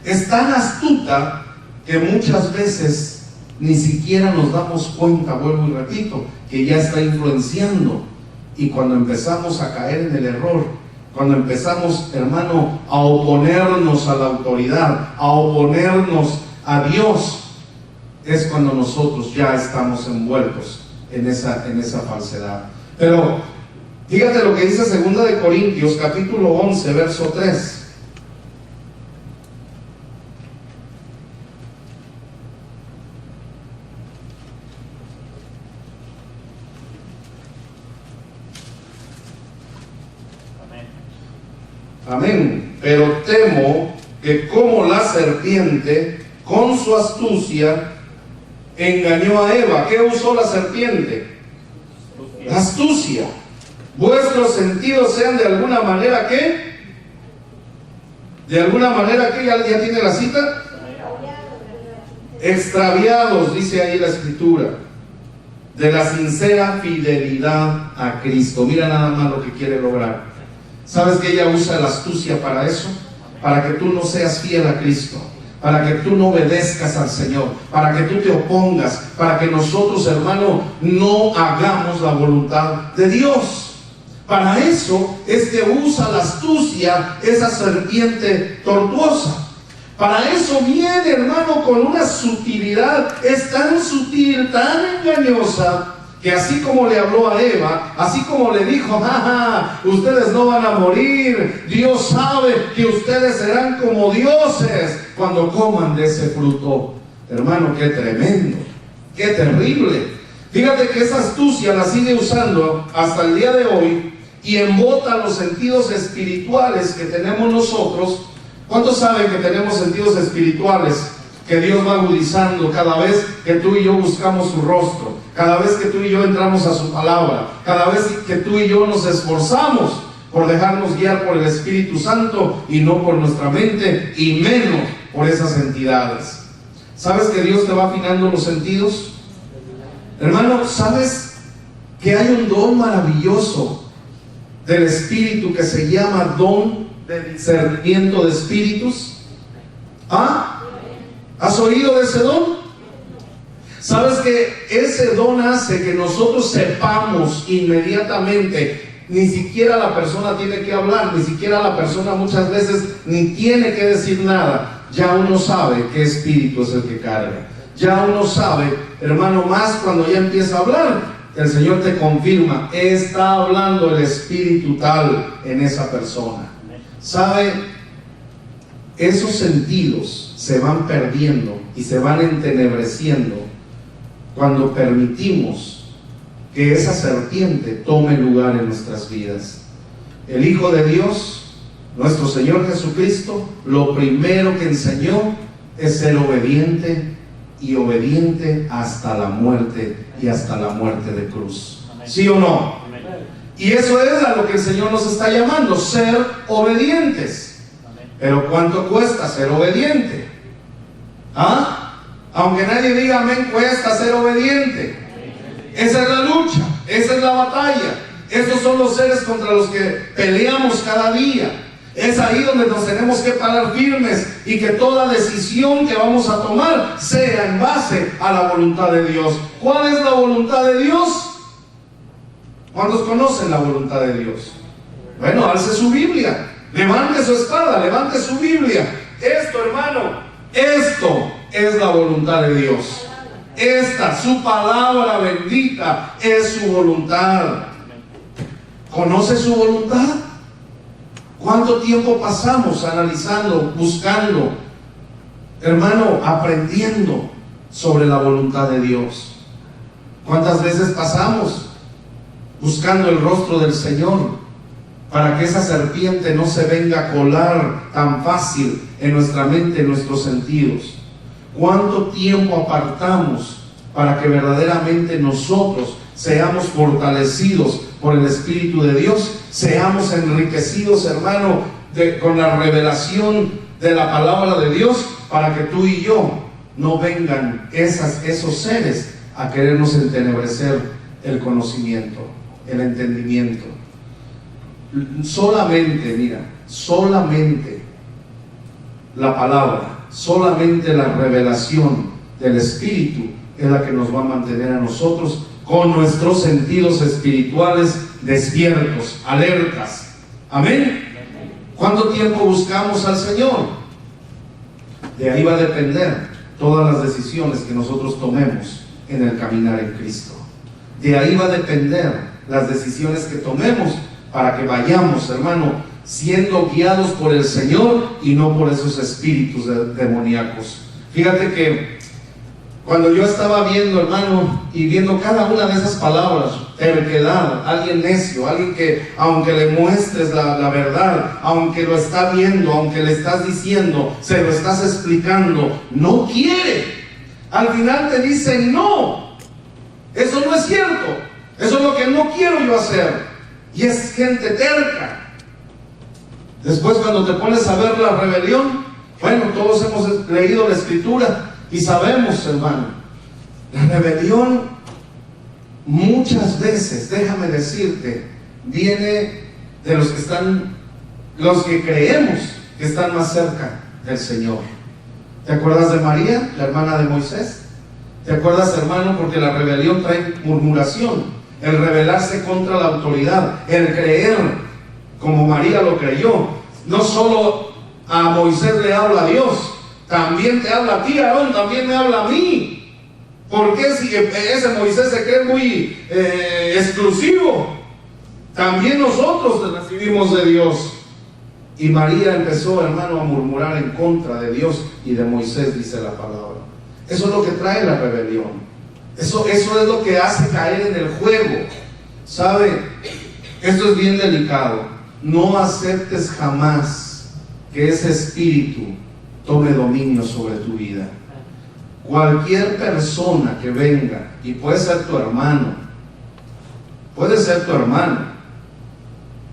Es tan astuta que muchas veces ni siquiera nos damos cuenta, vuelvo y repito, que ya está influenciando. Y cuando empezamos a caer en el error, cuando empezamos, hermano, a oponernos a la autoridad, a oponernos a Dios, es cuando nosotros ya estamos envueltos en esa falsedad. Pero fíjate lo que dice 2 de Corintios capítulo 11 verso 3. Amén. Pero temo que como la serpiente con su astucia engañó a Eva. ¿Qué usó la serpiente? La astucia. Vuestros sentidos sean de alguna manera ¿qué? De alguna manera ¿qué? ¿Ya tiene la cita? Extraviados, dice ahí la escritura, de la sincera fidelidad a Cristo. Mira nada más lo que quiere lograr. ¿Sabes que ella usa la astucia para eso? Para que tú no seas fiel a Cristo, para que tú no obedezcas al Señor, para que tú te opongas, para que nosotros, hermano, no hagamos la voluntad de Dios. Para eso es que usa la astucia, esa serpiente tortuosa. Para eso viene, hermano, con una sutilidad. Es tan sutil, tan engañosa, que así como le habló a Eva, así como le dijo, jaja, ustedes no van a morir, Dios sabe que ustedes serán como dioses cuando coman de ese fruto. Hermano, qué tremendo, qué terrible. Fíjate que esa astucia la sigue usando hasta el día de hoy y embota los sentidos espirituales que tenemos nosotros. ¿Cuántos saben que tenemos sentidos espirituales que Dios va agudizando cada vez que tú y yo buscamos su rostro, cada vez que tú y yo entramos a su palabra, cada vez que tú y yo nos esforzamos por dejarnos guiar por el Espíritu Santo y no por nuestra mente, y menos por esas entidades? ¿Sabes que Dios te va afinando los sentidos? Hermano, ¿sabes que hay un don maravilloso del Espíritu que se llama don de discernimiento de espíritus? ¿Ah? ¿Has oído de ese don? ¿Sabes que ese don hace que nosotros sepamos inmediatamente? Ni siquiera la persona tiene que hablar, ni siquiera la persona muchas veces ni tiene que decir nada. Ya uno sabe qué espíritu es el que carga. Ya uno sabe, hermano, más cuando ya empieza a hablar, el Señor te confirma, está hablando el espíritu tal en esa persona. ¿Sabe? Esos sentidos se van perdiendo y se van entenebreciendo cuando permitimos que esa serpiente tome lugar en nuestras vidas. El Hijo de Dios, nuestro Señor Jesucristo, lo primero que enseñó es ser obediente, y obediente hasta la muerte, y hasta la muerte de cruz. ¿Sí o no? Y eso es a lo que el Señor nos está llamando, ser obedientes. Pero ¿cuánto cuesta ser obediente? ¿Ah? Aunque nadie diga amén, cuesta ser obediente. Esa es la lucha, esa es la batalla. Esos son los seres contra los que peleamos cada día. Es ahí donde nos tenemos que parar firmes y que toda decisión que vamos a tomar sea en base a la voluntad de Dios. ¿Cuál es la voluntad de Dios? ¿Cuántos conocen la voluntad de Dios? Bueno, alce su Biblia. Levante su espada, levante su Biblia. Esto, hermano, esto es la voluntad de Dios. Esta, su palabra bendita, es su voluntad. ¿Conoce su voluntad? ¿Cuánto tiempo pasamos analizando, buscando, hermano, aprendiendo sobre la voluntad de Dios? ¿Cuántas veces pasamos buscando el rostro del Señor para que esa serpiente no se venga a colar tan fácil en nuestra mente, en nuestros sentidos? ¿Cuánto tiempo apartamos para que verdaderamente nosotros seamos fortalecidos por el Espíritu de Dios, seamos enriquecidos, hermano, con la revelación de la palabra de Dios, para que tú y yo no vengan esos seres a querernos entenebrecer el conocimiento, el entendimiento? Solamente, mira, solamente la palabra, solamente la revelación del Espíritu es la que nos va a mantener a nosotros con nuestros sentidos espirituales despiertos, alertas. Amén. ¿Cuánto tiempo buscamos al Señor? De ahí va a depender todas las decisiones que nosotros tomemos en el caminar en Cristo. De ahí va a depender las decisiones que tomemos para que vayamos, hermano, siendo guiados por el Señor y no por esos espíritus demoníacos. Fíjate que cuando yo estaba viendo, hermano, y viendo cada una de esas palabras, terquedad, alguien necio, alguien que aunque le muestres la verdad, aunque lo está viendo, aunque le estás diciendo, se lo estás explicando, no quiere. Al final te dicen no, eso no es cierto, eso es lo que no quiero yo hacer. Y es gente terca. Después, cuando te pones a ver la rebelión, bueno, todos hemos leído la Escritura y sabemos, hermano, la rebelión muchas veces, déjame decirte, viene de los que creemos que están más cerca del Señor. ¿Te acuerdas de María, la hermana de Moisés? ¿Te acuerdas, hermano? Porque la rebelión trae murmuración, el rebelarse contra la autoridad, el creer como María lo creyó. No solo a Moisés le habla a Dios, también te habla a ti, Aarón, también me habla a mí. ¿Por qué si ese Moisés se cree muy exclusivo? También nosotros recibimos de Dios. Y María empezó, hermano, a murmurar en contra de Dios y de Moisés, dice la palabra. Eso es lo que trae la rebelión. Eso es lo que hace caer en el juego. ¿Sabe? Esto es bien delicado. No aceptes jamás que ese espíritu tome dominio sobre tu vida. Cualquier persona que venga, y puede ser tu hermano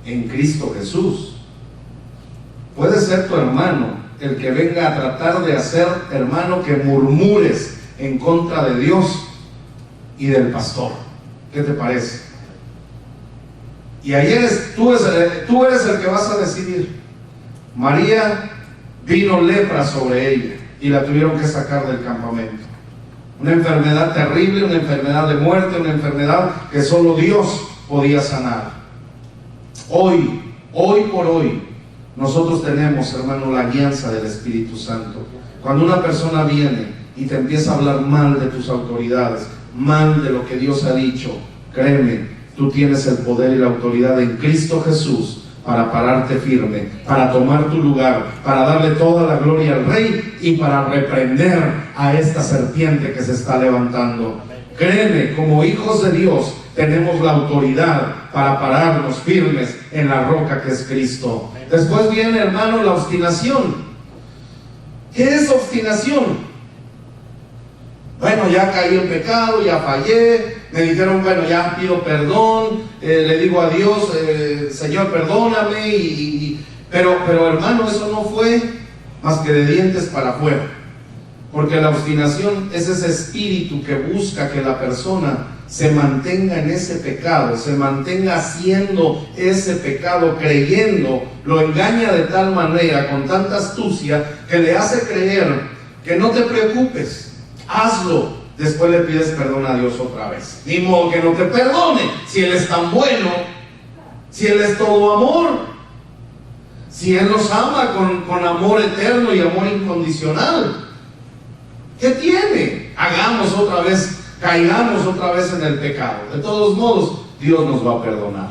en Cristo Jesús, puede ser tu hermano el que venga a tratar de hacer, hermano, que murmures en contra de Dios y del pastor. ¿Qué te parece? Y ahí tú eres el que vas a decidir. María vino lepra sobre ella y la tuvieron que sacar del campamento. Una enfermedad terrible, una enfermedad de muerte, una enfermedad que solo Dios podía sanar. Hoy por hoy, nosotros tenemos, hermano, la guianza del Espíritu Santo. Cuando una persona viene y te empieza a hablar mal de tus autoridades, mal de lo que Dios ha dicho, créeme, tú tienes el poder y la autoridad en Cristo Jesús para pararte firme, para tomar tu lugar, para darle toda la gloria al Rey y para reprender a esta serpiente que se está levantando. Créeme, como hijos de Dios, tenemos la autoridad para pararnos firmes en la roca que es Cristo. Después viene, hermano, la obstinación. ¿Qué es obstinación? Bueno, ya caí en pecado, ya fallé, me dijeron, bueno, ya pido perdón, le digo a Dios, Señor, perdóname, pero hermano, eso no fue más que de dientes para afuera, porque la obstinación es ese espíritu que busca que la persona se mantenga en ese pecado, se mantenga haciendo ese pecado, creyendo, lo engaña de tal manera, con tanta astucia, que le hace creer que no te preocupes, hazlo, después le pides perdón a Dios otra vez. Ni modo que no te perdone, si Él es tan bueno, si Él es todo amor, si Él nos ama con amor eterno y amor incondicional. ¿Qué tiene? Hagamos otra vez, caigamos otra vez en el pecado. De todos modos, Dios nos va a perdonar.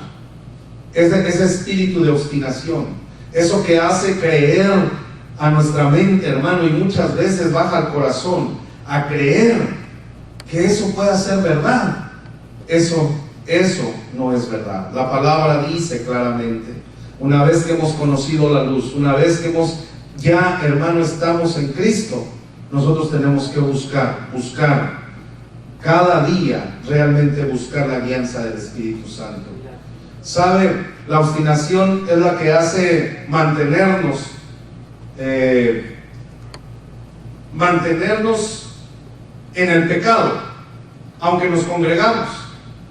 Ese espíritu de obstinación, eso que hace creer a nuestra mente, hermano, y muchas veces baja al corazón a creer que eso pueda ser verdad. Eso no es verdad. La palabra dice claramente, una vez que hemos conocido la luz, una vez que ya, hermano, estamos en Cristo, nosotros tenemos que buscar cada día, realmente buscar la guianza del Espíritu Santo. ¿Sabe? La obstinación es la que hace mantenernos en el pecado, aunque nos congregamos,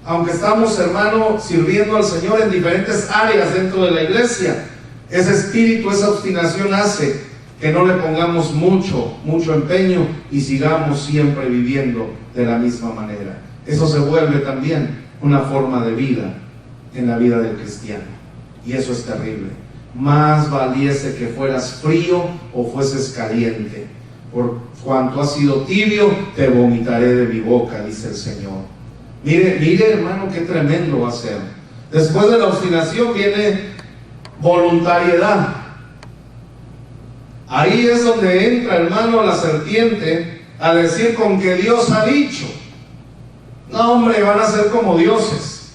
aunque estamos, hermano, sirviendo al Señor en diferentes áreas dentro de la iglesia. Ese espíritu, esa obstinación hace que no le pongamos mucho empeño y sigamos siempre viviendo de la misma manera. Eso se vuelve también una forma de vida en la vida del cristiano, y eso es terrible. Más valiese que fueras frío o fueses caliente, por cuanto has sido tibio, te vomitaré de mi boca, dice el Señor. Mire hermano, qué tremendo va a ser. Después de la obstinación viene voluntariedad. Ahí es donde entra, hermano, la serpiente a decir: con que Dios ha dicho. No, hombre, van a ser como dioses.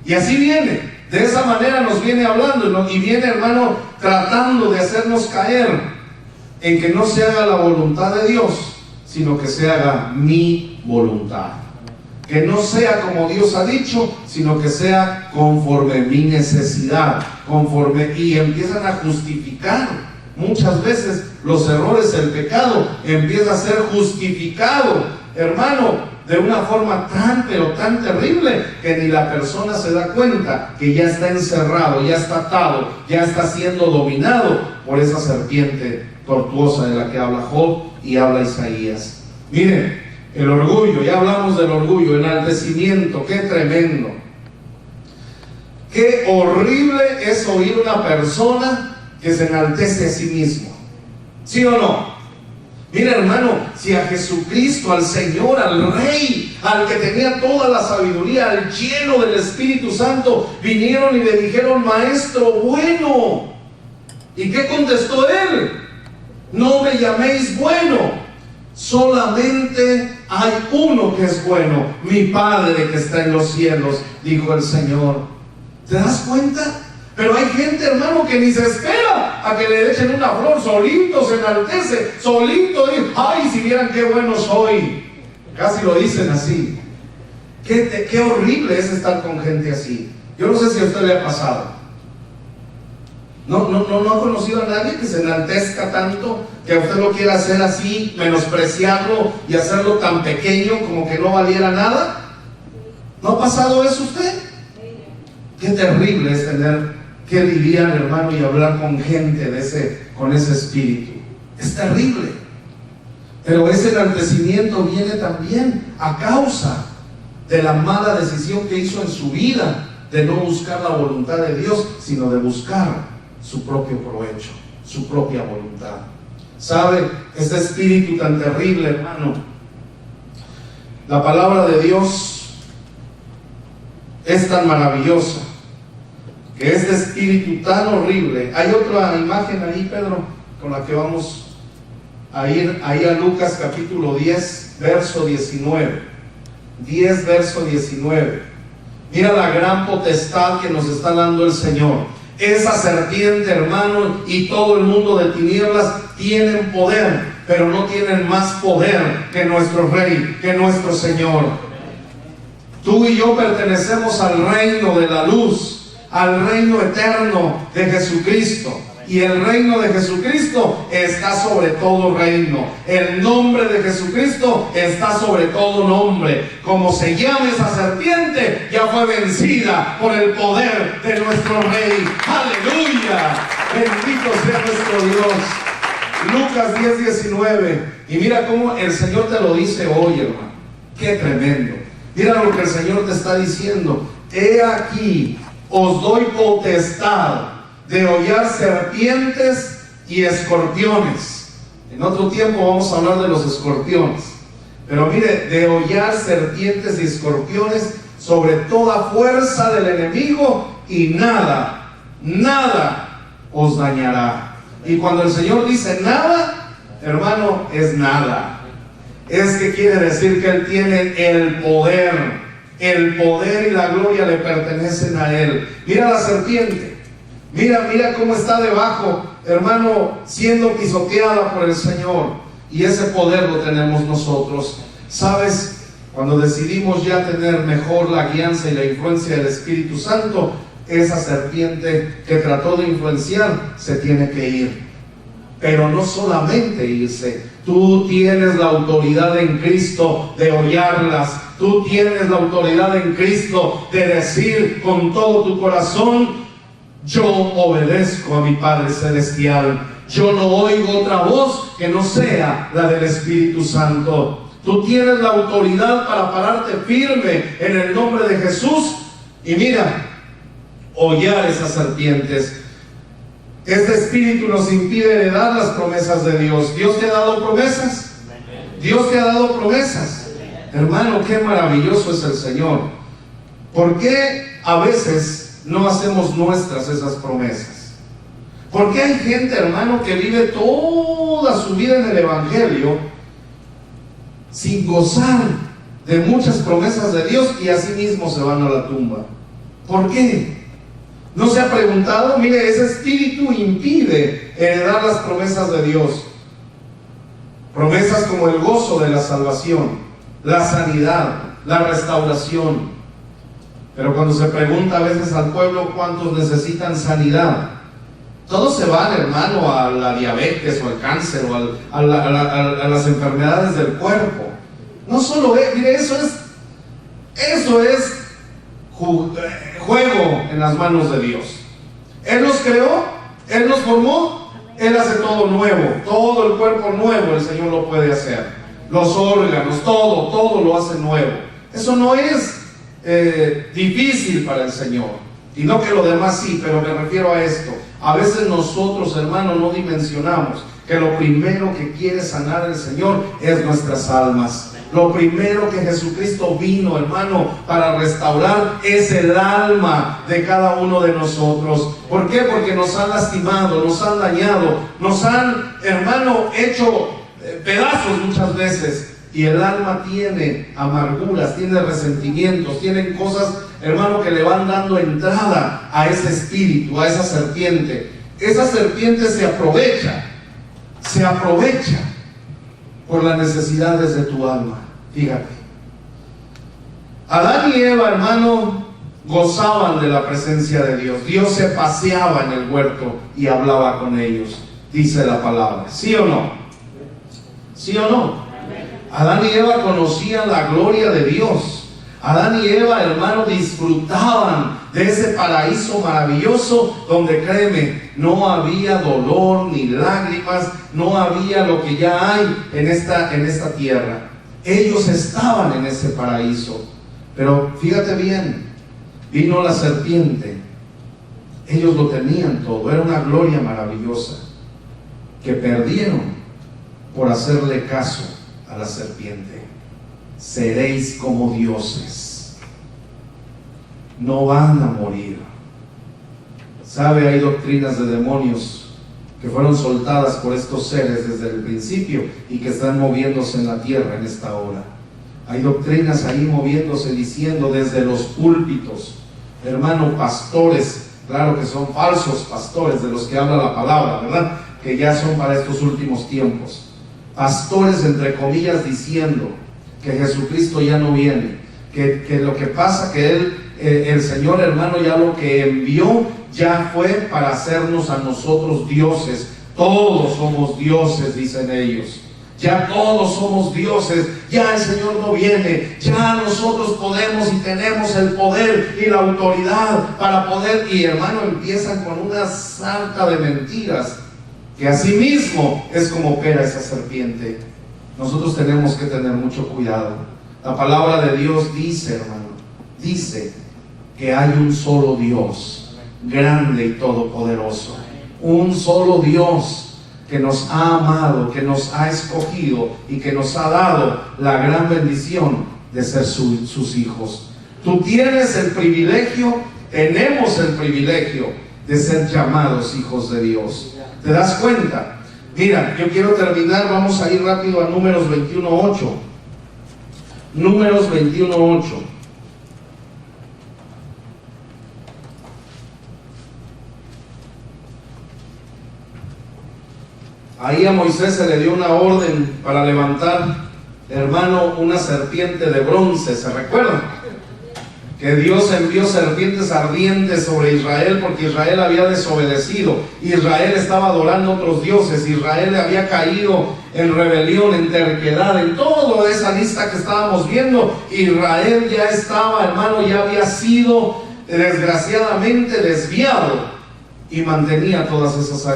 Y así viene, de esa manera nos viene hablando, y viene, hermano, tratando de hacernos caer en que no se haga la voluntad de Dios, sino que se haga mi voluntad. Que no sea como Dios ha dicho, sino que sea conforme mi necesidad, y empiezan a justificar. Muchas veces los errores, el pecado, empieza a ser justificado, hermano, de una forma pero tan terrible, que ni la persona se da cuenta que ya está encerrado, ya está atado, ya está siendo dominado por esa serpiente tortuosa de la que habla Job y habla Isaías. Miren, el orgullo, ya hablamos del orgullo, enaltecimiento, qué tremendo. Qué horrible es oír una persona que se enaltece a sí mismo. ¿Sí o no? Mira, hermano, si a Jesucristo, al Señor, al Rey, al que tenía toda la sabiduría, al lleno del Espíritu Santo, vinieron y le dijeron: Maestro bueno. ¿Y qué contestó él? No me llaméis bueno, solamente hay uno que es bueno, mi Padre que está en los cielos, dijo el Señor. ¿Te das cuenta? Pero hay gente, hermano, que ni se espera a que le echen una flor, solito se enaltece, solito dice: ay, si vieran qué bueno soy. Casi lo dicen así. Qué horrible es estar con gente así. Yo no sé si a usted le ha pasado. ¿No ha conocido a nadie que se enaltezca tanto, que a usted lo quiera hacer así, menospreciarlo y hacerlo tan pequeño como que no valiera nada? ¿No ha pasado eso usted? Qué terrible es tener que lidiar, hermano, y hablar con gente con ese espíritu. Es terrible. Pero ese enaltecimiento viene también a causa de la mala decisión que hizo en su vida, de no buscar la voluntad de Dios, sino de buscar su propio provecho, su propia voluntad. ¿Sabe? Este espíritu tan terrible, hermano, la palabra de Dios es tan maravillosa, que este espíritu tan horrible. Hay otra imagen ahí, Pedro, con la que vamos a ir ahí a Lucas capítulo 10, verso 19. 10, verso 19. Mira la gran potestad que nos está dando el Señor. Esa serpiente, hermano, y todo el mundo de tinieblas tienen poder, pero no tienen más poder que nuestro Rey, que nuestro Señor. Tú y yo pertenecemos al reino de la luz, al reino eterno de Jesucristo, y el reino de Jesucristo está sobre todo reino. El nombre de Jesucristo está sobre todo nombre. Como se llame esa serpiente, ya fue vencida por el poder de nuestro Rey. ¡Aleluya! Bendito sea nuestro Dios. Lucas 10, 19. Y mira cómo el Señor te lo dice hoy, hermano. ¡Qué tremendo! Mira lo que el Señor te está diciendo. He aquí, os doy potestad de hollar serpientes y escorpiones. En otro tiempo vamos a hablar de los escorpiones. Pero mire, de hollar serpientes y escorpiones sobre toda fuerza del enemigo, y nada os dañará. Y cuando el Señor dice nada, hermano, es nada. Es que quiere decir que Él tiene el poder y la gloria le pertenecen a Él. Mira la serpiente. Mira cómo está debajo, hermano, siendo pisoteada por el Señor. Y ese poder lo tenemos nosotros. ¿Sabes? Cuando decidimos ya tener mejor la guianza y la influencia del Espíritu Santo, esa serpiente que trató de influenciar se tiene que ir. Pero no solamente irse. Tú tienes la autoridad en Cristo de hollarlas. Tú tienes la autoridad en Cristo de decir con todo tu corazón: yo obedezco a mi Padre Celestial. Yo no oigo otra voz que no sea la del Espíritu Santo. Tú tienes la autoridad para pararte firme en el nombre de Jesús y mira, hollar esas serpientes. Este espíritu nos impide heredar las promesas de Dios. ¿Dios te ha dado promesas? Dios te ha dado promesas. Hermano, qué maravilloso es el Señor. ¿Por qué a veces no hacemos nuestras esas promesas? ¿Por qué hay gente, hermano, que vive toda su vida en el Evangelio sin gozar de muchas promesas de Dios y así mismo se van a la tumba? ¿Por qué? ¿No se ha preguntado? Mire, ese espíritu impide heredar las promesas de Dios. Promesas como el gozo de la salvación, la sanidad, la restauración. Pero cuando se pregunta a veces al pueblo cuántos necesitan sanidad, todos se van, hermano, a la diabetes o al cáncer o a las enfermedades del cuerpo. No solo es, mire, eso es juego en las manos de Dios. Él nos creó, Él nos formó, Él hace todo nuevo, todo el cuerpo nuevo, el Señor lo puede hacer. Los órganos, todo lo hace nuevo. Eso no es difícil para el Señor. Y no que lo demás sí, pero me refiero a esto. A veces nosotros, hermanos, no dimensionamos que lo primero que quiere sanar el Señor es nuestras almas. Lo primero que Jesucristo vino, hermano, para restaurar es el alma de cada uno de nosotros. ¿Por qué? Porque nos han lastimado, nos han dañado, nos han, hermano, hecho pedazos muchas veces. Y el alma tiene amarguras, tiene resentimientos, tienen cosas, hermano, que le van dando entrada a ese espíritu, a esa serpiente. Esa serpiente se aprovecha por las necesidades de tu alma. Fíjate, Adán y Eva, hermano, gozaban de la presencia de Dios. Dios se paseaba en el huerto y hablaba con ellos, dice la palabra. ¿Sí o no? ¿Sí o no? Adán y Eva conocían la gloria de Dios. Adán y Eva, hermano, disfrutaban de ese paraíso maravilloso donde, créeme, no había dolor ni lágrimas, no había lo que ya hay en esta tierra. Ellos estaban en ese paraíso. Pero fíjate bien, vino la serpiente. Ellos lo tenían todo, era una gloria maravillosa que perdieron por hacerle caso a la serpiente. Seréis como dioses, no van a morir. ¿Sabe? Hay doctrinas de demonios que fueron soltadas por estos seres desde el principio y que están moviéndose en la tierra en esta hora. Hay doctrinas ahí moviéndose, diciendo desde los púlpitos, hermano, pastores, claro que son falsos pastores de los que habla la palabra, ¿verdad? Que ya son para estos últimos tiempos. Pastores, entre comillas, diciendo que Jesucristo ya no viene, que lo que pasa, que el Señor, hermano, ya lo que envió ya fue para hacernos a nosotros dioses. Todos somos dioses, dicen ellos. Ya todos somos dioses, ya el Señor no viene, ya nosotros podemos y tenemos el poder y la autoridad para poder, y hermano, empiezan con una sarta de mentiras, que así mismo es como opera esa serpiente. Nosotros tenemos que tener mucho cuidado. La palabra de Dios dice, hermano, dice que hay un solo Dios, grande y todopoderoso, un solo Dios que nos ha amado, que nos ha escogido y que nos ha dado la gran bendición de ser sus hijos. Tú tienes el privilegio, tenemos el privilegio de ser llamados hijos de Dios. ¿Te das cuenta? Mira, yo quiero terminar, vamos a ir rápido a Números 21:8. Números 21:8. Ahí a Moisés se le dio una orden para levantar, hermano, una serpiente de bronce, ¿se recuerdan? Que Dios envió serpientes ardientes sobre Israel porque Israel había desobedecido. Israel estaba adorando a otros dioses. Israel había caído en rebelión, en terquedad, en toda esa lista que estábamos viendo. Israel ya estaba, hermano, ya había sido desgraciadamente desviado y mantenía todos esos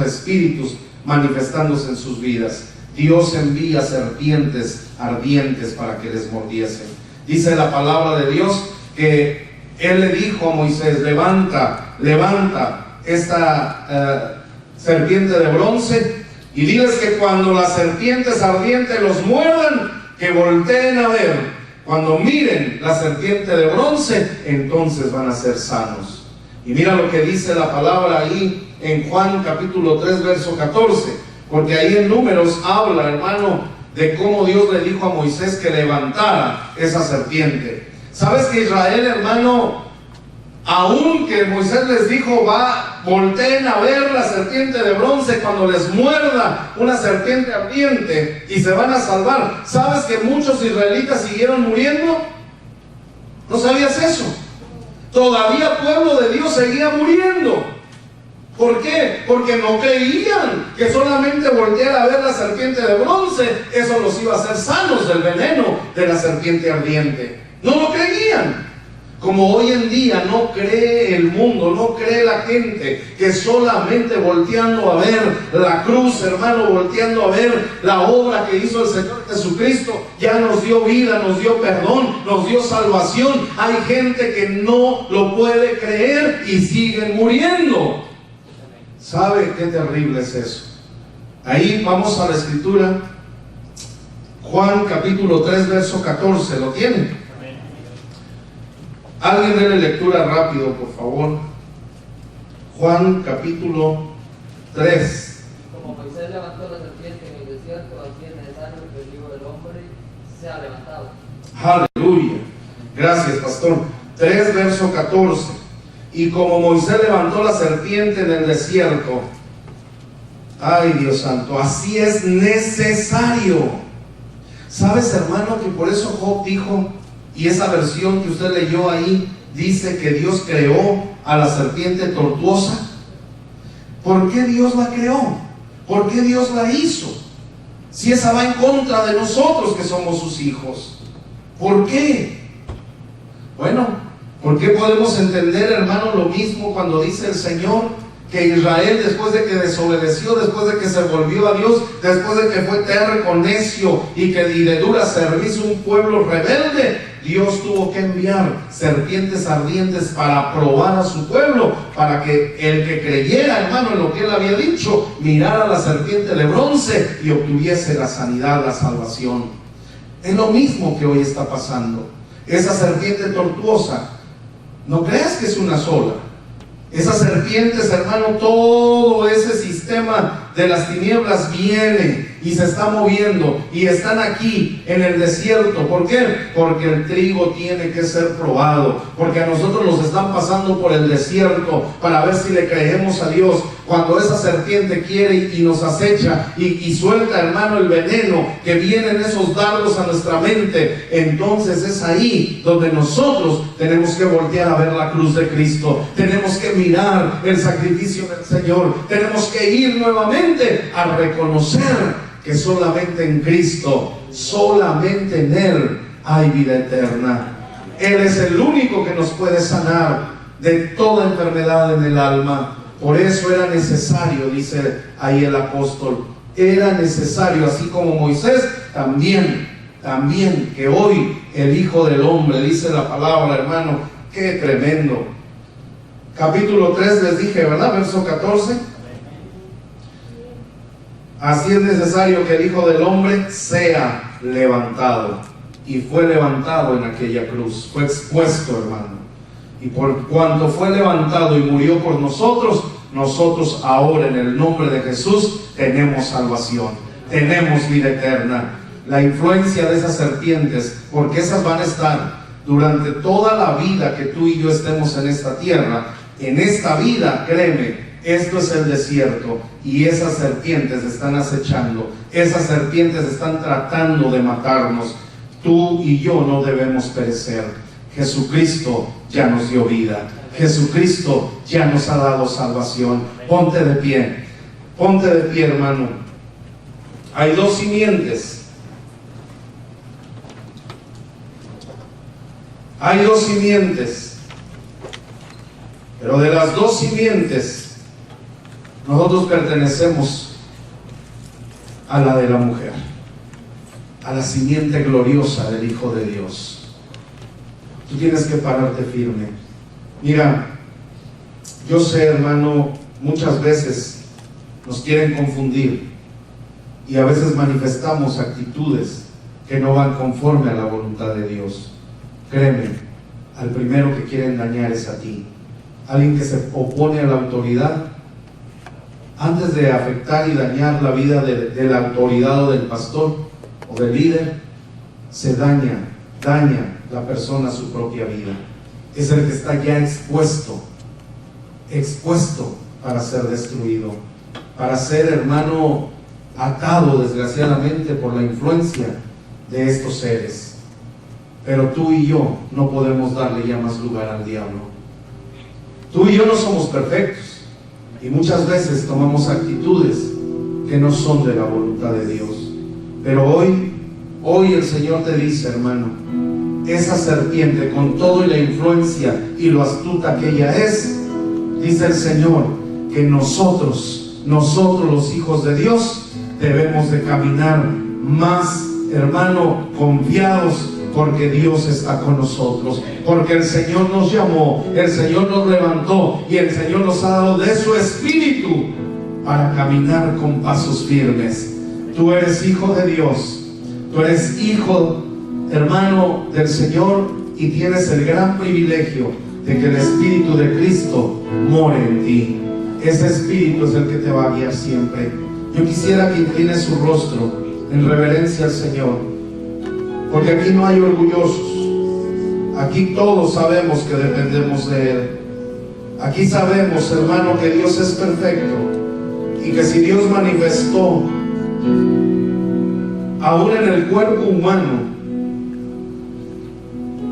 espíritus manifestándose en sus vidas. Dios envía serpientes ardientes para que les mordiesen. Dice la palabra de Dios que Él le dijo a Moisés: levanta esta serpiente de bronce y diles que cuando las serpientes ardientes los muerdan, que volteen a ver. Cuando miren la serpiente de bronce, entonces van a ser sanos. Y mira lo que dice la palabra ahí en Juan capítulo 3 verso 14, porque ahí en Números habla, hermano, de cómo Dios le dijo a Moisés que levantara esa serpiente. ¿Sabes que Israel, hermano, aunque Moisés les dijo, volteen a ver la serpiente de bronce cuando les muerda una serpiente ardiente y se van a salvar? ¿Sabes que muchos israelitas siguieron muriendo? ¿No sabías eso? Todavía pueblo de Dios seguía muriendo. ¿Por qué? Porque no creían que solamente voltear a ver la serpiente de bronce, eso los iba a hacer sanos del veneno de la serpiente ardiente. No lo creían. Como hoy en día no cree el mundo, no cree la gente, que solamente volteando a ver la cruz, hermano, volteando a ver la obra que hizo el Señor Jesucristo, ya nos dio vida, nos dio perdón, nos dio salvación. Hay gente que no lo puede creer y siguen muriendo. ¿Sabe qué terrible es eso? Ahí vamos a la escritura, Juan capítulo 3 verso 14, ¿lo tienen? Alguien déle lectura rápido, por favor. Juan capítulo 3. Como Moisés levantó la serpiente en el desierto, así es necesario que el Hijo del Hombre sea levantado. Aleluya. Gracias, pastor. 3 verso 14. Y como Moisés levantó la serpiente en el desierto, ay Dios santo, así es necesario. ¿Sabes, hermano, que por eso Job dijo, y esa versión que usted leyó ahí, dice que Dios creó a la serpiente tortuosa? ¿Por qué Dios la creó? ¿Por qué Dios la hizo? Si esa va en contra de nosotros que somos sus hijos. ¿Por qué? Bueno, ¿por qué podemos entender, hermano, lo mismo cuando dice el Señor que Israel, después de que desobedeció, después de que se volvió a Dios, después de que fue terco, necio y de dura servicio, un pueblo rebelde, Dios tuvo que enviar serpientes ardientes para probar a su pueblo, para que el que creyera, hermano, en lo que él había dicho, mirara la serpiente de bronce y obtuviese la sanidad, la salvación? Es lo mismo que hoy está pasando. Esa serpiente tortuosa, no creas que es una sola. Esas serpientes, hermano, todo ese sistema de las tinieblas viene y se está moviendo y están aquí en el desierto. ¿Por qué? Porque el trigo tiene que ser probado, porque a nosotros nos están pasando por el desierto para ver si le creemos a Dios. Cuando esa serpiente quiere y nos acecha y suelta, hermano, el veneno, que vienen esos dardos a nuestra mente, entonces es ahí donde nosotros tenemos que voltear a ver la cruz de Cristo, tenemos que mirar el sacrificio del Señor, tenemos que ir nuevamente a reconocer que solamente en Cristo, solamente en Él hay vida eterna. Él es el único que nos puede sanar de toda enfermedad en el alma. Por eso era necesario, dice ahí el apóstol, era necesario, así como Moisés, también que hoy el Hijo del Hombre, dice la palabra, hermano, qué tremendo. Capítulo 3 les dije, ¿verdad? Verso 14. Así es necesario que el Hijo del Hombre sea levantado. Y fue levantado en aquella cruz, fue expuesto, hermano. Y por cuanto fue levantado y murió por nosotros, nosotros ahora en el nombre de Jesús tenemos salvación, tenemos vida eterna. La influencia de esas serpientes, porque esas van a estar durante toda la vida que tú y yo estemos en esta tierra. En esta vida, créeme, esto es el desierto y esas serpientes están acechando, esas serpientes están tratando de matarnos. Tú y yo no debemos perecer. Jesucristo ya nos dio vida, Jesucristo ya nos ha dado salvación. Ponte de pie, hermano. Hay dos simientes. Hay dos simientes. Pero de las dos simientes, nosotros pertenecemos a la de la mujer, a la simiente gloriosa del Hijo de Dios. Tú tienes que pararte firme. Mira, yo sé, hermano, muchas veces nos quieren confundir y a veces manifestamos actitudes que no van conforme a la voluntad de Dios. Créeme, al primero que quieren dañar es a ti. Alguien que se opone a la autoridad, antes de afectar y dañar la vida de la autoridad o del pastor o del líder, se daña la persona su propia vida. Es el que está ya expuesto para ser destruido, para ser, hermano, atado desgraciadamente por la influencia de estos seres. Pero tú y yo no podemos darle ya más lugar al diablo. Tú y yo no somos perfectos y muchas veces tomamos actitudes que no son de la voluntad de Dios. Pero hoy el Señor te dice, hermano, esa serpiente con todo y la influencia y lo astuta que ella es, dice el Señor que nosotros los hijos de Dios debemos de caminar más, hermano, confiados, porque Dios está con nosotros, porque el Señor nos llamó, el Señor nos levantó y el Señor nos ha dado de su Espíritu para caminar con pasos firmes. Tú eres hijo de Dios, tú eres hijo, hermano, del Señor, y tienes el gran privilegio de que el Espíritu de Cristo more en ti. Ese Espíritu es el que te va a guiar siempre. Yo quisiera que inclines su rostro en reverencia al Señor, porque aquí no hay orgullosos. Aquí todos sabemos que dependemos de Él. Aquí sabemos, hermano, que Dios es perfecto y que si Dios manifestó aún en el cuerpo humano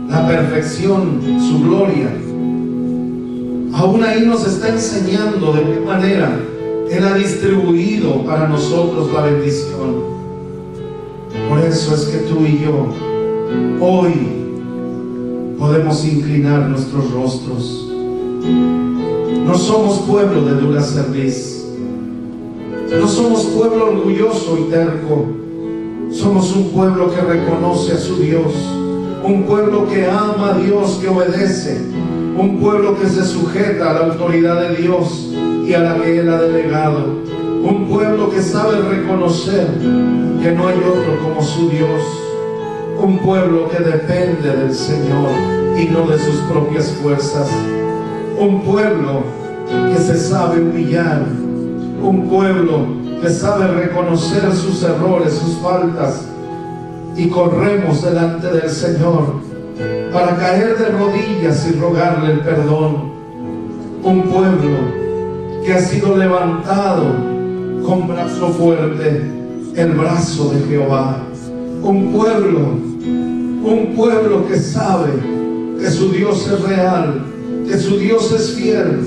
la perfección, su gloria, aún ahí nos está enseñando de qué manera Él ha distribuido para nosotros la bendición. Por eso es que tú y yo hoy podemos inclinar nuestros rostros. No somos pueblo de dura cerviz, no somos pueblo orgulloso y terco. Somos un pueblo que reconoce a su Dios, un pueblo que ama a Dios, que obedece, un pueblo que se sujeta a la autoridad de Dios y a la que Él ha delegado, un pueblo que sabe reconocer que no hay otro como su Dios, un pueblo que depende del Señor y no de sus propias fuerzas, un pueblo que se sabe humillar, un pueblo que sabe reconocer sus errores, sus faltas, y corremos delante del Señor para caer de rodillas y rogarle el perdón. Un pueblo que ha sido levantado con brazo fuerte, el brazo de Jehová. Un pueblo que sabe que su Dios es real, que su Dios es fiel,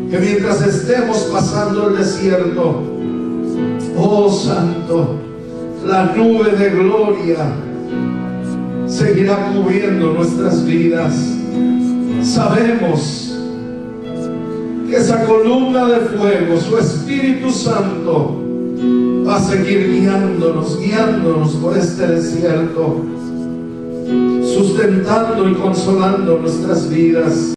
que mientras estemos pasando el desierto, oh Santo, la nube de gloria seguirá cubriendo nuestras vidas. Sabemos que esa columna de fuego, su Espíritu Santo, va a seguir guiándonos por este desierto, sustentando y consolando nuestras vidas.